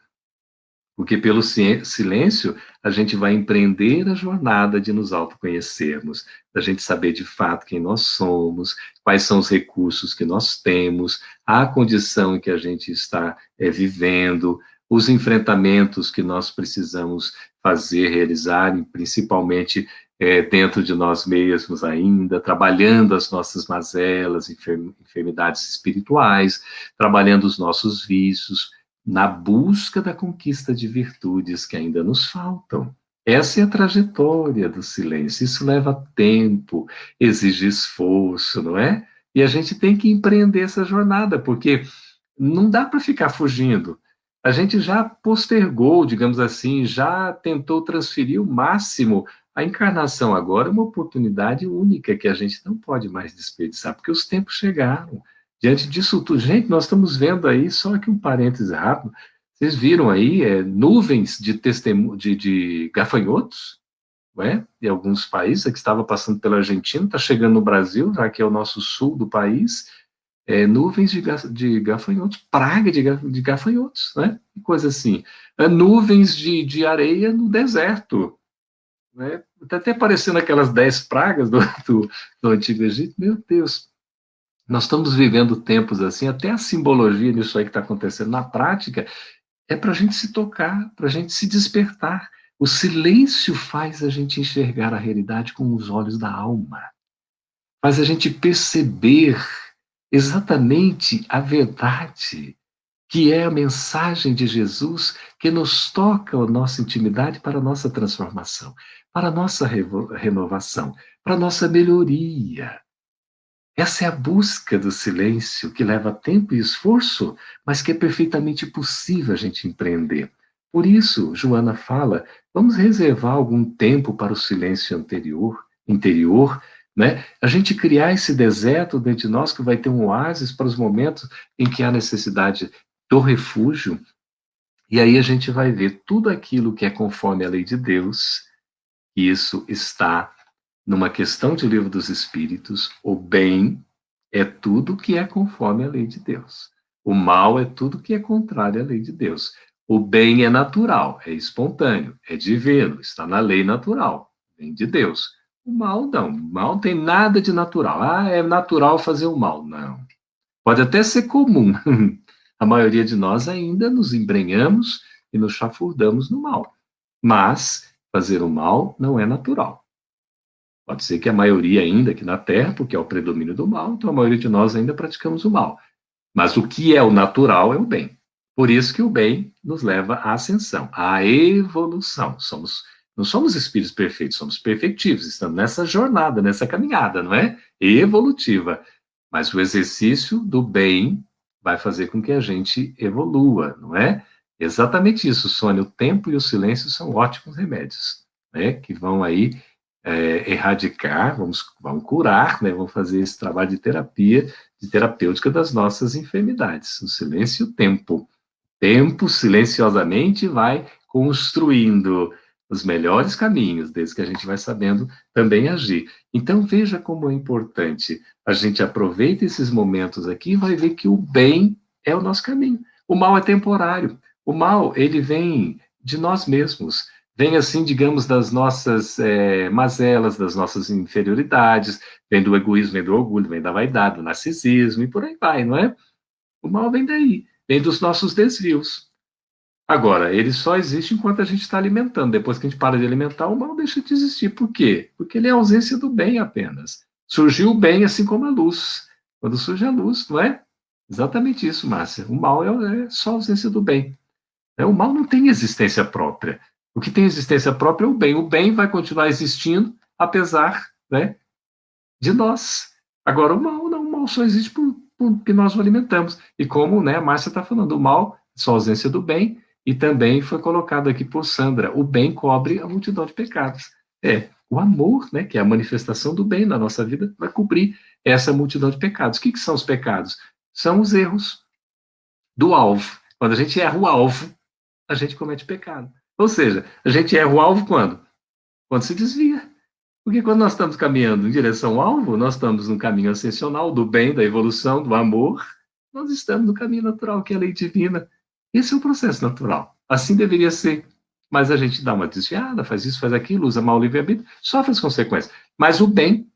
A: Porque pelo silêncio a gente vai empreender a jornada de nos autoconhecermos, da gente saber de fato quem nós somos, quais são os recursos que nós temos, a condição em que a gente está vivendo, os enfrentamentos que nós precisamos fazer, realizar, principalmente dentro de nós mesmos ainda, trabalhando as nossas mazelas, enfermidades espirituais, trabalhando os nossos vícios, na busca da conquista de virtudes que ainda nos faltam. Essa é a trajetória do silêncio. Isso leva tempo, exige esforço, não é? E a gente tem que empreender essa jornada, porque não dá para ficar fugindo. A gente já postergou, digamos assim, já tentou transferir o máximo. A encarnação agora é uma oportunidade única que a gente não pode mais desperdiçar, porque os tempos chegaram. Diante disso tudo, gente, nós estamos vendo aí, só aqui um parêntese rápido, vocês viram aí nuvens de gafanhotos, não é? De alguns países, que estava passando pela Argentina, está chegando no Brasil, já que é o nosso sul do país, nuvens de gafanhotos, praga de gafanhotos, né? Que coisa assim. Nuvens de areia no deserto, né? Está até parecendo aquelas 10 pragas do Antigo Egito. Meu Deus, nós estamos vivendo tempos assim, até a simbologia disso aí que está acontecendo na prática é para a gente se tocar, para a gente se despertar. O silêncio faz a gente enxergar a realidade com os olhos da alma, faz a gente perceber exatamente a verdade, que é a mensagem de Jesus que nos toca a nossa intimidade para a nossa transformação, para a nossa renovação, para a nossa melhoria. Essa é a busca do silêncio que leva tempo e esforço, mas que é perfeitamente possível a gente empreender. Por isso, Joana fala, vamos reservar algum tempo para o silêncio interior, né? A gente criar esse deserto dentro de nós que vai ter um oásis para os momentos em que há necessidade do refúgio, e aí a gente vai ver tudo aquilo que é conforme a lei de Deus, e isso está numa questão de Livro dos Espíritos. O bem é tudo que é conforme a lei de Deus. O mal é tudo que é contrário à lei de Deus. O bem é natural, é espontâneo, é divino, está na lei natural, vem de Deus. O mal não, o mal não tem nada de natural. Ah, é natural fazer o mal. Não. Pode até ser comum. A maioria de nós ainda nos embrenhamos e nos chafurdamos no mal. Mas fazer o mal não é natural. Pode ser que a maioria ainda aqui na Terra, porque é o predomínio do mal, então a maioria de nós ainda praticamos o mal. Mas o que é o natural é o bem. Por isso que o bem nos leva à ascensão, à evolução. Não somos espíritos perfeitos, somos perfectivos, estamos nessa jornada, nessa caminhada, não é? Evolutiva. Mas o exercício do bem vai fazer com que a gente evolua, não é? Exatamente isso, Sônia. O tempo e o silêncio são ótimos remédios, né? Que vão aí erradicar, vamos curar, né? Vamos fazer esse trabalho de terapia, de terapêutica das nossas enfermidades. O silêncio e o tempo. Tempo silenciosamente vai construindo os melhores caminhos, desde que a gente vai sabendo também agir. Então veja como é importante. A gente aproveita esses momentos aqui e vai ver que o bem é o nosso caminho. O mal é temporário. O mal, ele vem de nós mesmos. Vem assim, digamos, das nossas mazelas, das nossas inferioridades, vem do egoísmo, vem do orgulho, vem da vaidade, do narcisismo e por aí vai, não é? O mal vem daí, vem dos nossos desvios. Agora, ele só existe enquanto a gente está alimentando. Depois que a gente para de alimentar, o mal deixa de existir. Por quê? Porque ele é a ausência do bem apenas. Surgiu o bem assim como a luz. Quando surge a luz, não é? Exatamente isso, Márcia. O mal é só a ausência do bem. O mal não tem existência própria. O que tem existência própria é o bem. O bem vai continuar existindo, apesar, né, de nós. Agora, o mal não. O mal só existe porque nós o alimentamos. E como, né, a Márcia está falando, o mal é só a ausência do bem, e também foi colocado aqui por Sandra, o bem cobre a multidão de pecados. O amor, né, que é a manifestação do bem na nossa vida, vai cobrir essa multidão de pecados. O que são os pecados? São os erros do alvo. Quando a gente erra o alvo, a gente comete pecado. Ou seja, a gente erra o alvo quando? Quando se desvia. Porque quando nós estamos caminhando em direção ao alvo, nós estamos no caminho ascensional do bem, da evolução, do amor. Nós estamos no caminho natural, que é a lei divina. Esse é o processo natural. Assim deveria ser. Mas a gente dá uma desviada, faz isso, faz aquilo, usa mal o livre-arbítrio, sofre as consequências. Mas o bem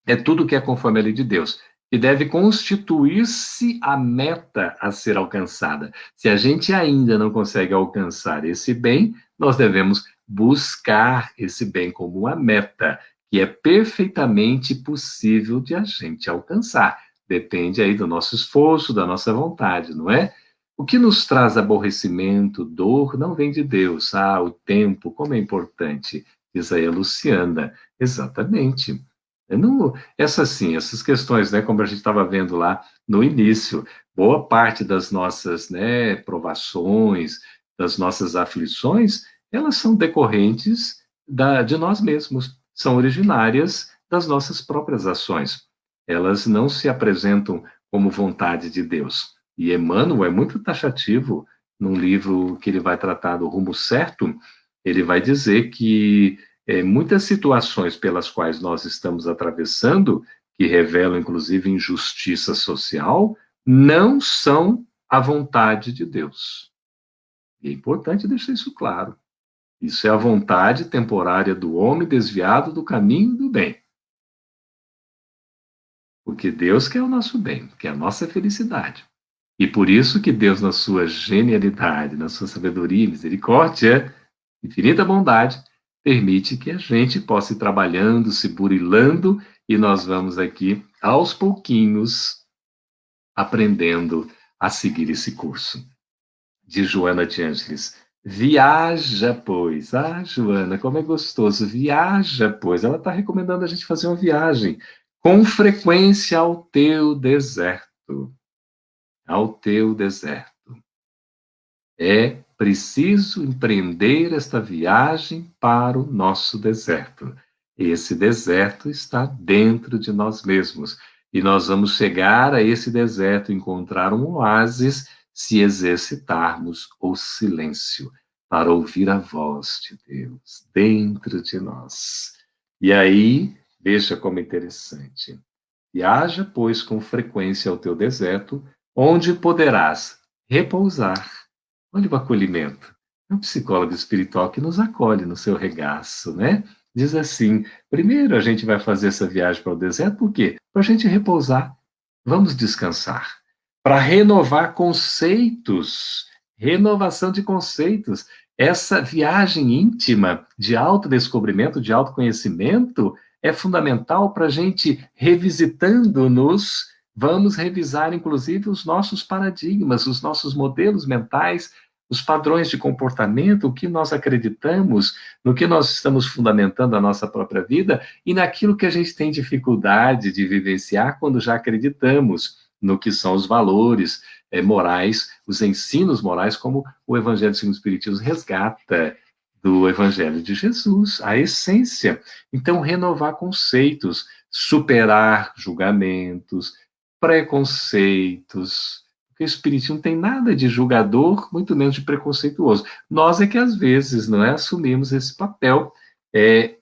A: é tudo que é conforme a lei de Deus, e deve constituir-se a meta a ser alcançada. Se a gente ainda não consegue alcançar esse bem, nós devemos buscar esse bem como uma meta, que é perfeitamente possível de a gente alcançar. Depende aí do nosso esforço, da nossa vontade, não é? O que nos traz aborrecimento, dor, não vem de Deus. O tempo, como é importante, diz aí a Luciana. Exatamente. Não, essas questões, né, como a gente estava vendo lá no início, boa parte das nossas, né, provações, das nossas aflições, elas são decorrentes de nós mesmos, são originárias das nossas próprias ações. Elas não se apresentam como vontade de Deus. E Emmanuel é muito taxativo num livro que ele vai tratar do rumo certo, ele vai dizer que muitas situações pelas quais nós estamos atravessando, que revelam inclusive injustiça social, não são a vontade de Deus. E é importante deixar isso claro. Isso é a vontade temporária do homem desviado do caminho do bem. Porque Deus quer o nosso bem, quer a nossa felicidade. E por isso que Deus, na sua genialidade, na sua sabedoria e misericórdia, infinita bondade, permite que a gente possa ir trabalhando, se burilando, e nós vamos aqui, aos pouquinhos, aprendendo a seguir esse curso. De Joana de Ângeles. Viaja, pois. Joana, como é gostoso. Viaja, pois. Ela está recomendando a gente fazer uma viagem com frequência ao teu deserto. Ao teu deserto. É preciso empreender esta viagem para o nosso deserto. Esse deserto está dentro de nós mesmos. E nós vamos chegar a esse deserto, encontrar um oásis, se exercitarmos o silêncio, para ouvir a voz de Deus dentro de nós. E aí, veja como é interessante. Viaja, pois, com frequência ao teu deserto, onde poderás repousar. Olha o acolhimento. É um psicólogo espiritual que nos acolhe no seu regaço, né? Diz assim: primeiro a gente vai fazer essa viagem para o deserto, por quê? Para a gente repousar. Vamos descansar. Para renovar conceitos, renovação de conceitos. Essa viagem íntima de autodescobrimento, de autoconhecimento, é fundamental para a gente, revisitando-nos, vamos revisar, inclusive, os nossos paradigmas, os nossos modelos mentais, os padrões de comportamento, o que nós acreditamos, no que nós estamos fundamentando a nossa própria vida e naquilo que a gente tem dificuldade de vivenciar quando já acreditamos no que são os valores morais, os ensinos morais, como o Evangelho segundo o Espiritismo resgata do Evangelho de Jesus, a essência. Então, renovar conceitos, superar julgamentos, preconceitos, porque o Espiritismo não tem nada de julgador, muito menos de preconceituoso. Nós é que, às vezes, não é, assumimos esse papel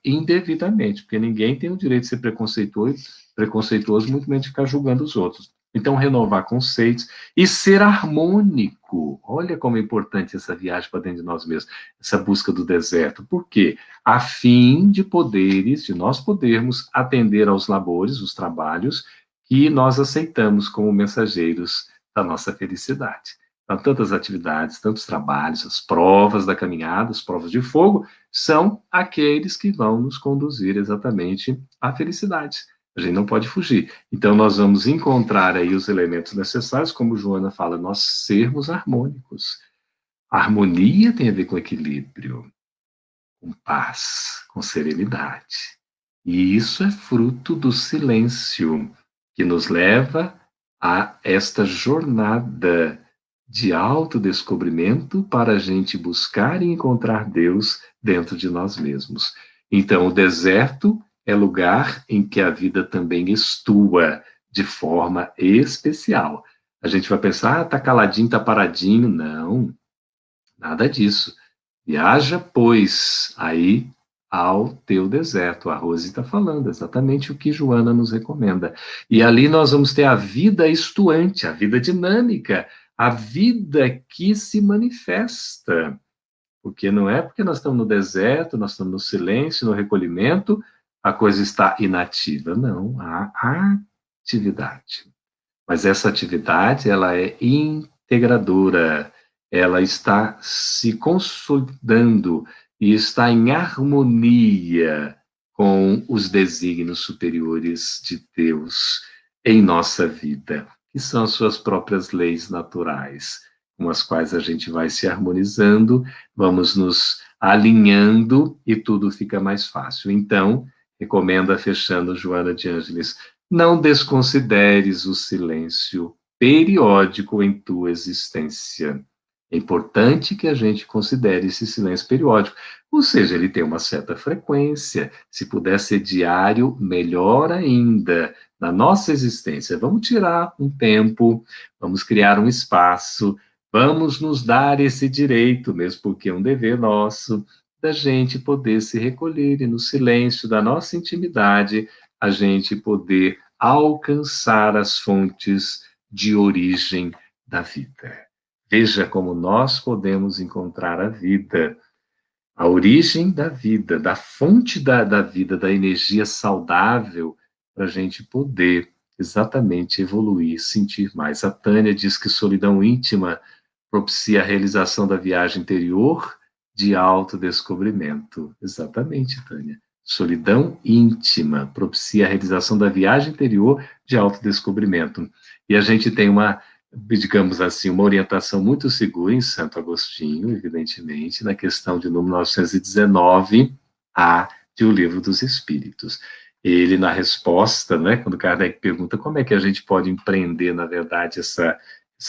A: indevidamente, porque ninguém tem o direito de ser preconceituoso, muito menos de ficar julgando os outros. Então, renovar conceitos e ser harmônico. Olha como é importante essa viagem para dentro de nós mesmos, essa busca do deserto. Por quê? A fim de nós podermos atender aos labores, os trabalhos que nós aceitamos como mensageiros da nossa felicidade. Então, tantas atividades, tantos trabalhos, as provas da caminhada, as provas de fogo, são aqueles que vão nos conduzir exatamente à felicidade. A gente não pode fugir. Então, nós vamos encontrar aí os elementos necessários, como Joana fala, nós sermos harmônicos. A harmonia tem a ver com equilíbrio, com paz, com serenidade. E isso é fruto do silêncio, que nos leva a esta jornada de autodescobrimento para a gente buscar e encontrar Deus dentro de nós mesmos. Então, o deserto é lugar em que a vida também estua de forma especial. A gente vai pensar, tá caladinho, tá paradinho. Não, nada disso. Viaja, pois, aí ao teu deserto. A Rose está falando exatamente o que Joana nos recomenda. E ali nós vamos ter a vida estuante, a vida dinâmica, a vida que se manifesta. Porque não é porque nós estamos no deserto, nós estamos no silêncio, no recolhimento, a coisa está inativa. Não, há atividade. Mas essa atividade, ela é integradora, ela está se consolidando e está em harmonia com os desígnios superiores de Deus em nossa vida, que são as suas próprias leis naturais, com as quais a gente vai se harmonizando, vamos nos alinhando e tudo fica mais fácil. Então, recomenda, fechando, Joana de Ângeles, não desconsideres o silêncio periódico em tua existência. É importante que a gente considere esse silêncio periódico, ou seja, ele tem uma certa frequência. Se puder ser diário, melhor ainda. Na nossa existência, vamos tirar um tempo, vamos criar um espaço, vamos nos dar esse direito, mesmo porque é um dever nosso, da gente poder se recolher e no silêncio da nossa intimidade a gente poder alcançar as fontes de origem da vida. Veja como nós podemos encontrar a vida, a origem da vida, da fonte da vida, da energia saudável, para a gente poder exatamente evoluir, sentir mais. A Tânia diz que solidão íntima propicia a realização da viagem interior de autodescobrimento. Exatamente, Tânia. Solidão íntima propicia a realização da viagem interior de autodescobrimento. E a gente tem uma, digamos assim, uma orientação muito segura em Santo Agostinho, evidentemente, na questão de número 919A de O Livro dos Espíritos. Ele, na resposta, né, quando Kardec pergunta como é que a gente pode empreender, na verdade, essa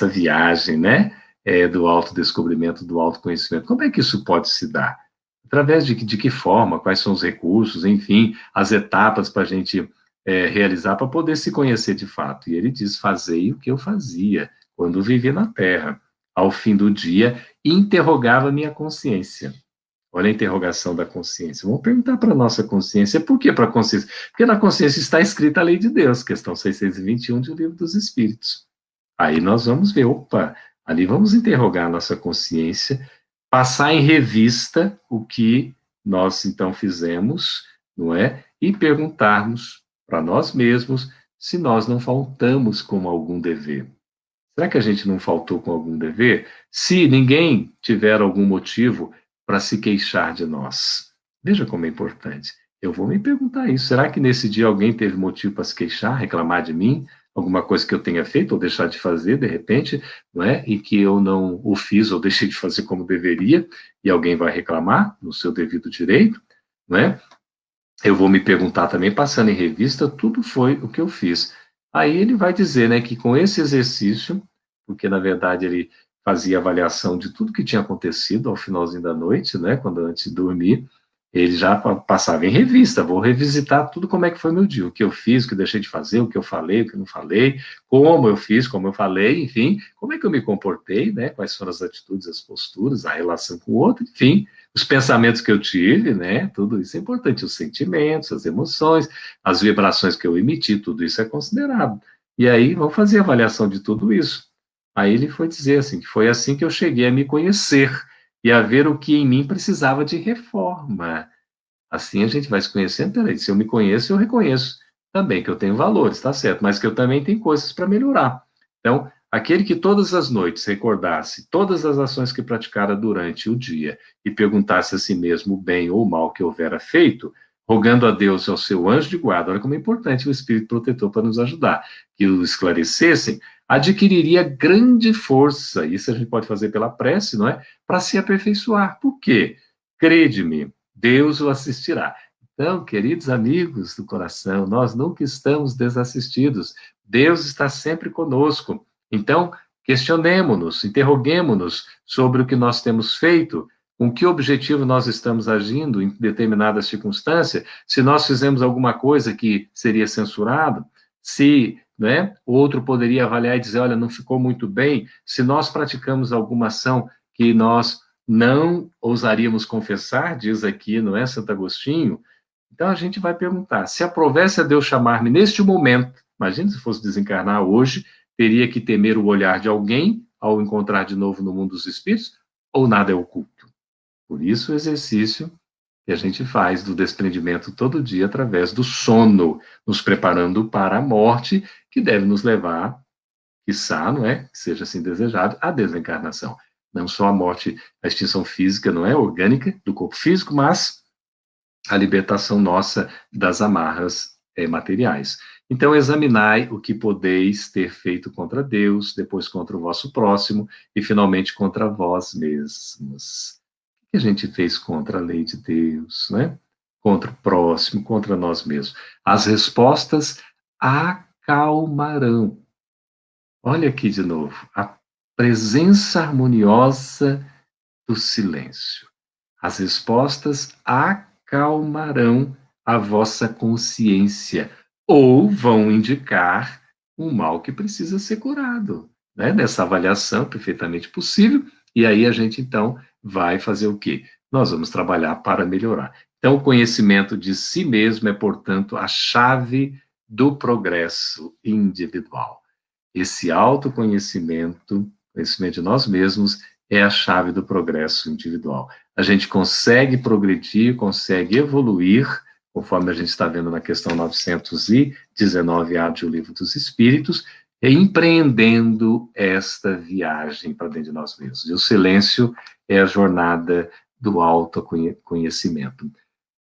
A: viagem, né, do autodescobrimento, do autoconhecimento, como é que isso pode se dar? Através de que forma, quais são os recursos, enfim, as etapas para a gente realizar para poder se conhecer de fato. E ele diz, fazei o que eu fazia quando vivia na Terra. Ao fim do dia, interrogava minha consciência. Olha a interrogação da consciência. Vamos perguntar para a nossa consciência. Por que para a consciência? Porque na consciência está escrita a lei de Deus, questão 621 do Livro dos Espíritos. Aí nós vamos ver, opa, ali vamos interrogar a nossa consciência, passar em revista o que nós então fizemos, não é? E perguntarmos para nós mesmos se nós não faltamos com algum dever. Será que a gente não faltou com algum dever? Se ninguém tiver algum motivo para se queixar de nós. Veja como é importante. Eu vou me perguntar isso. Será que nesse dia alguém teve motivo para se queixar, reclamar de mim? Alguma coisa que eu tenha feito ou deixar de fazer, de repente, não é? E que eu não o fiz ou deixei de fazer como deveria, e alguém vai reclamar no seu devido direito, não é? Eu vou me perguntar também, passando em revista, tudo foi o que eu fiz. Aí ele vai dizer, né, que com esse exercício, porque na verdade ele fazia avaliação de tudo que tinha acontecido ao finalzinho da noite, né, quando antes de dormir, ele já passava em revista, vou revisitar tudo como é que foi meu dia, o que eu fiz, o que eu deixei de fazer, o que eu falei, o que eu não falei, como eu fiz, como eu falei, enfim, como é que eu me comportei, né, quais foram as atitudes, as posturas, a relação com o outro, enfim, os pensamentos que eu tive, né, tudo isso é importante, os sentimentos, as emoções, as vibrações que eu emiti, tudo isso é considerado. E aí, vamos fazer a avaliação de tudo isso. Aí ele foi dizer assim, que foi assim que eu cheguei a me conhecer, e a ver o que em mim precisava de reforma. Assim a gente vai se conhecendo, peraí, se eu me conheço, eu reconheço também que eu tenho valores, tá certo, mas que eu também tenho coisas para melhorar. Então, aquele que todas as noites recordasse todas as ações que praticara durante o dia e perguntasse a si mesmo o bem ou o mal que houvera feito, rogando a Deus e ao seu anjo de guarda, olha como é importante o Espírito protetor para nos ajudar, que o esclarecessem, adquiriria grande força, isso a gente pode fazer pela prece, não é? Para se aperfeiçoar. Por quê? Crede-me, Deus o assistirá. Então, queridos amigos do coração, nós nunca estamos desassistidos. Deus está sempre conosco. Então, questionemo-nos, interroguemo-nos sobre o que nós temos feito, com que objetivo nós estamos agindo em determinada circunstância, se nós fizemos alguma coisa que seria censurado, se, né, o outro poderia avaliar e dizer, olha, não ficou muito bem, se nós praticamos alguma ação que nós não ousaríamos confessar, diz aqui, não é, Santo Agostinho? Então a gente vai perguntar, se aprovesse a Deus chamar-me neste momento, imagine se fosse desencarnar hoje, teria que temer o olhar de alguém ao encontrar de novo no mundo dos espíritos, ou nada é oculto? Por isso o exercício que a gente faz do desprendimento todo dia através do sono, nos preparando para a morte, que deve nos levar, quiçá, não é, que seja assim desejado, à desencarnação. Não só a morte, a extinção física, não é, orgânica, do corpo físico, mas a libertação nossa das amarras materiais. Então, examinai o que podeis ter feito contra Deus, depois contra o vosso próximo e, finalmente, contra vós mesmos. O que a gente fez contra a lei de Deus, né? Contra o próximo, contra nós mesmos? As respostas acalmarão. Olha aqui de novo, a presença harmoniosa do silêncio. As respostas acalmarão a vossa consciência ou vão indicar um mal que precisa ser curado, né? Nessa avaliação perfeitamente possível, e aí a gente então vai fazer o quê? Nós vamos trabalhar para melhorar. Então, o conhecimento de si mesmo é, portanto, a chave do progresso individual. Esse autoconhecimento, conhecimento de nós mesmos, é a chave do progresso individual. A gente consegue progredir, consegue evoluir, conforme a gente está vendo na questão 919A do Livro dos Espíritos, empreendendo esta viagem para dentro de nós mesmos. E o silêncio é a jornada do autoconhecimento.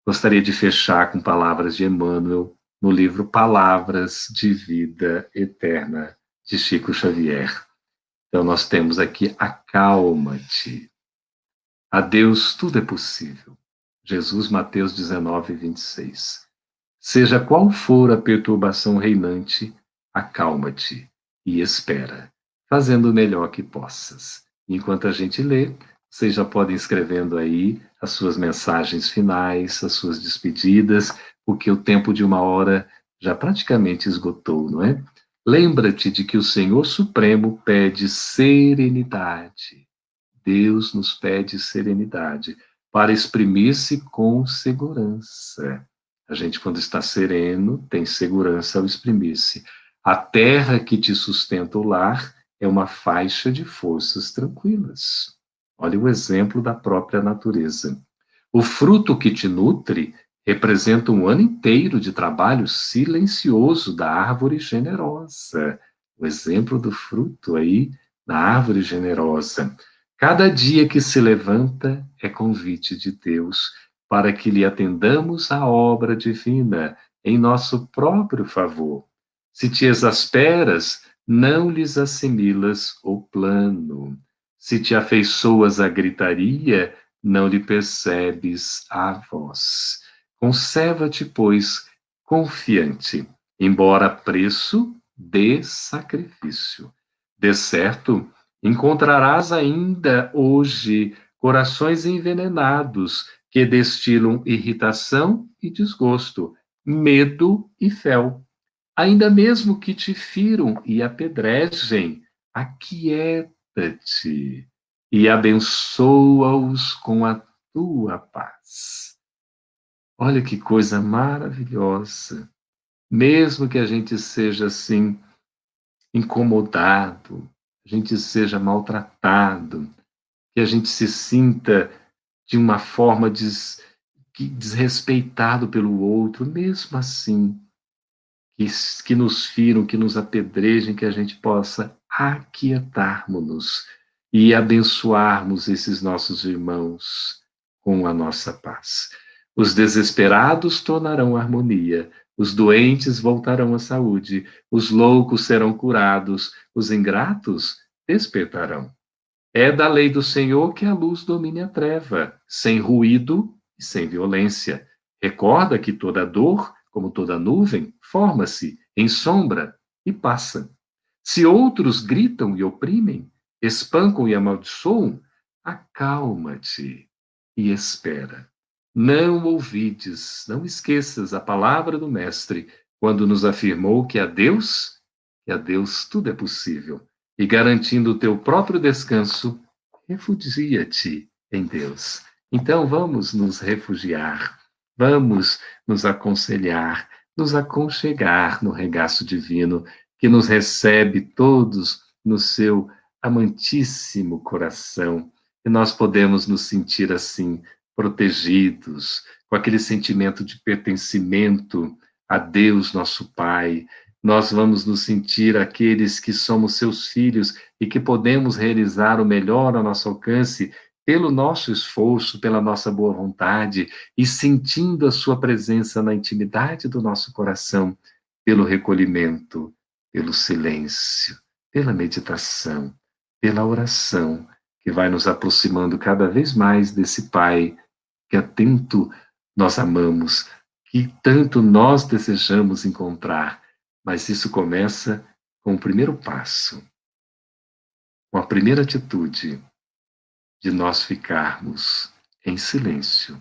A: Gostaria de fechar com palavras de Emmanuel no livro Palavras de Vida Eterna, de Chico Xavier. Então, nós temos aqui: acalma-te. A Deus tudo é possível. Jesus, Mateus 19, 26. Seja qual for a perturbação reinante, acalma-te e espera, fazendo o melhor que possas. Enquanto a gente lê, vocês já podem ir escrevendo aí as suas mensagens finais, as suas despedidas, porque o tempo de 1 hora já praticamente esgotou, não é? Lembra-te de que o Senhor Supremo pede serenidade. Deus nos pede serenidade para exprimir-se com segurança. A gente, quando está sereno, tem segurança ao exprimir-se. A terra que te sustenta o lar é uma faixa de forças tranquilas. Olha o exemplo da própria natureza. O fruto que te nutre representa um ano inteiro de trabalho silencioso da árvore generosa. O exemplo do fruto aí da árvore generosa. Cada dia que se levanta é convite de Deus para que lhe atendamos a obra divina em nosso próprio favor. Se te exasperas, não lhes assimilas o plano. Se te afeiçoas à gritaria, não lhe percebes a voz. Conserva-te, pois, confiante, embora a preço de sacrifício. De certo, encontrarás ainda hoje corações envenenados que destilam irritação e desgosto, medo e fel. Ainda mesmo que te firam e apedrejem, aquieta-te e abençoa-os com a tua paz. Olha que coisa maravilhosa. Mesmo que a gente seja assim, incomodado, a gente seja maltratado, que a gente se sinta de uma forma desrespeitado pelo outro, mesmo assim, que nos firam, que nos apedrejem, que a gente possa aquietarmos-nos e abençoarmos esses nossos irmãos com a nossa paz. Os desesperados tornarão harmonia, os doentes voltarão à saúde, os loucos serão curados, os ingratos despertarão. É da lei do Senhor que a luz domine a treva, sem ruído e sem violência. Recorda que toda dor, como toda nuvem, forma-se em sombra e passa. Se outros gritam e oprimem, espancam e amaldiçoam, acalma-te e espera. Não ouvides, não esqueças a palavra do Mestre, quando nos afirmou que a Deus tudo é possível, e garantindo o teu próprio descanso, refugia-te em Deus. Então vamos nos refugiar, vamos nos aconselhar, nos aconchegar no regaço divino que nos recebe todos no seu amantíssimo coração, e nós podemos nos sentir assim, protegidos, com aquele sentimento de pertencimento a Deus, nosso Pai. Nós vamos nos sentir aqueles que somos seus filhos e que podemos realizar o melhor ao nosso alcance pelo nosso esforço, pela nossa boa vontade e sentindo a sua presença na intimidade do nosso coração, pelo recolhimento, pelo silêncio, pela meditação, pela oração, que vai nos aproximando cada vez mais desse Pai que tanto nós amamos, que tanto nós desejamos encontrar. Mas isso começa com o primeiro passo, com a primeira atitude de nós ficarmos em silêncio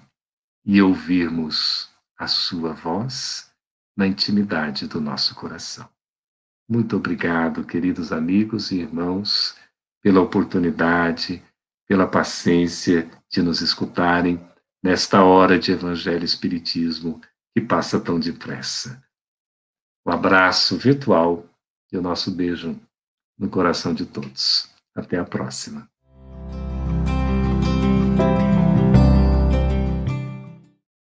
A: e ouvirmos a sua voz na intimidade do nosso coração. Muito obrigado, queridos amigos e irmãos, pela oportunidade, pela paciência de nos escutarem nesta hora de Evangelho e Espiritismo que passa tão depressa. Um abraço virtual e o nosso beijo no coração de todos. Até a próxima.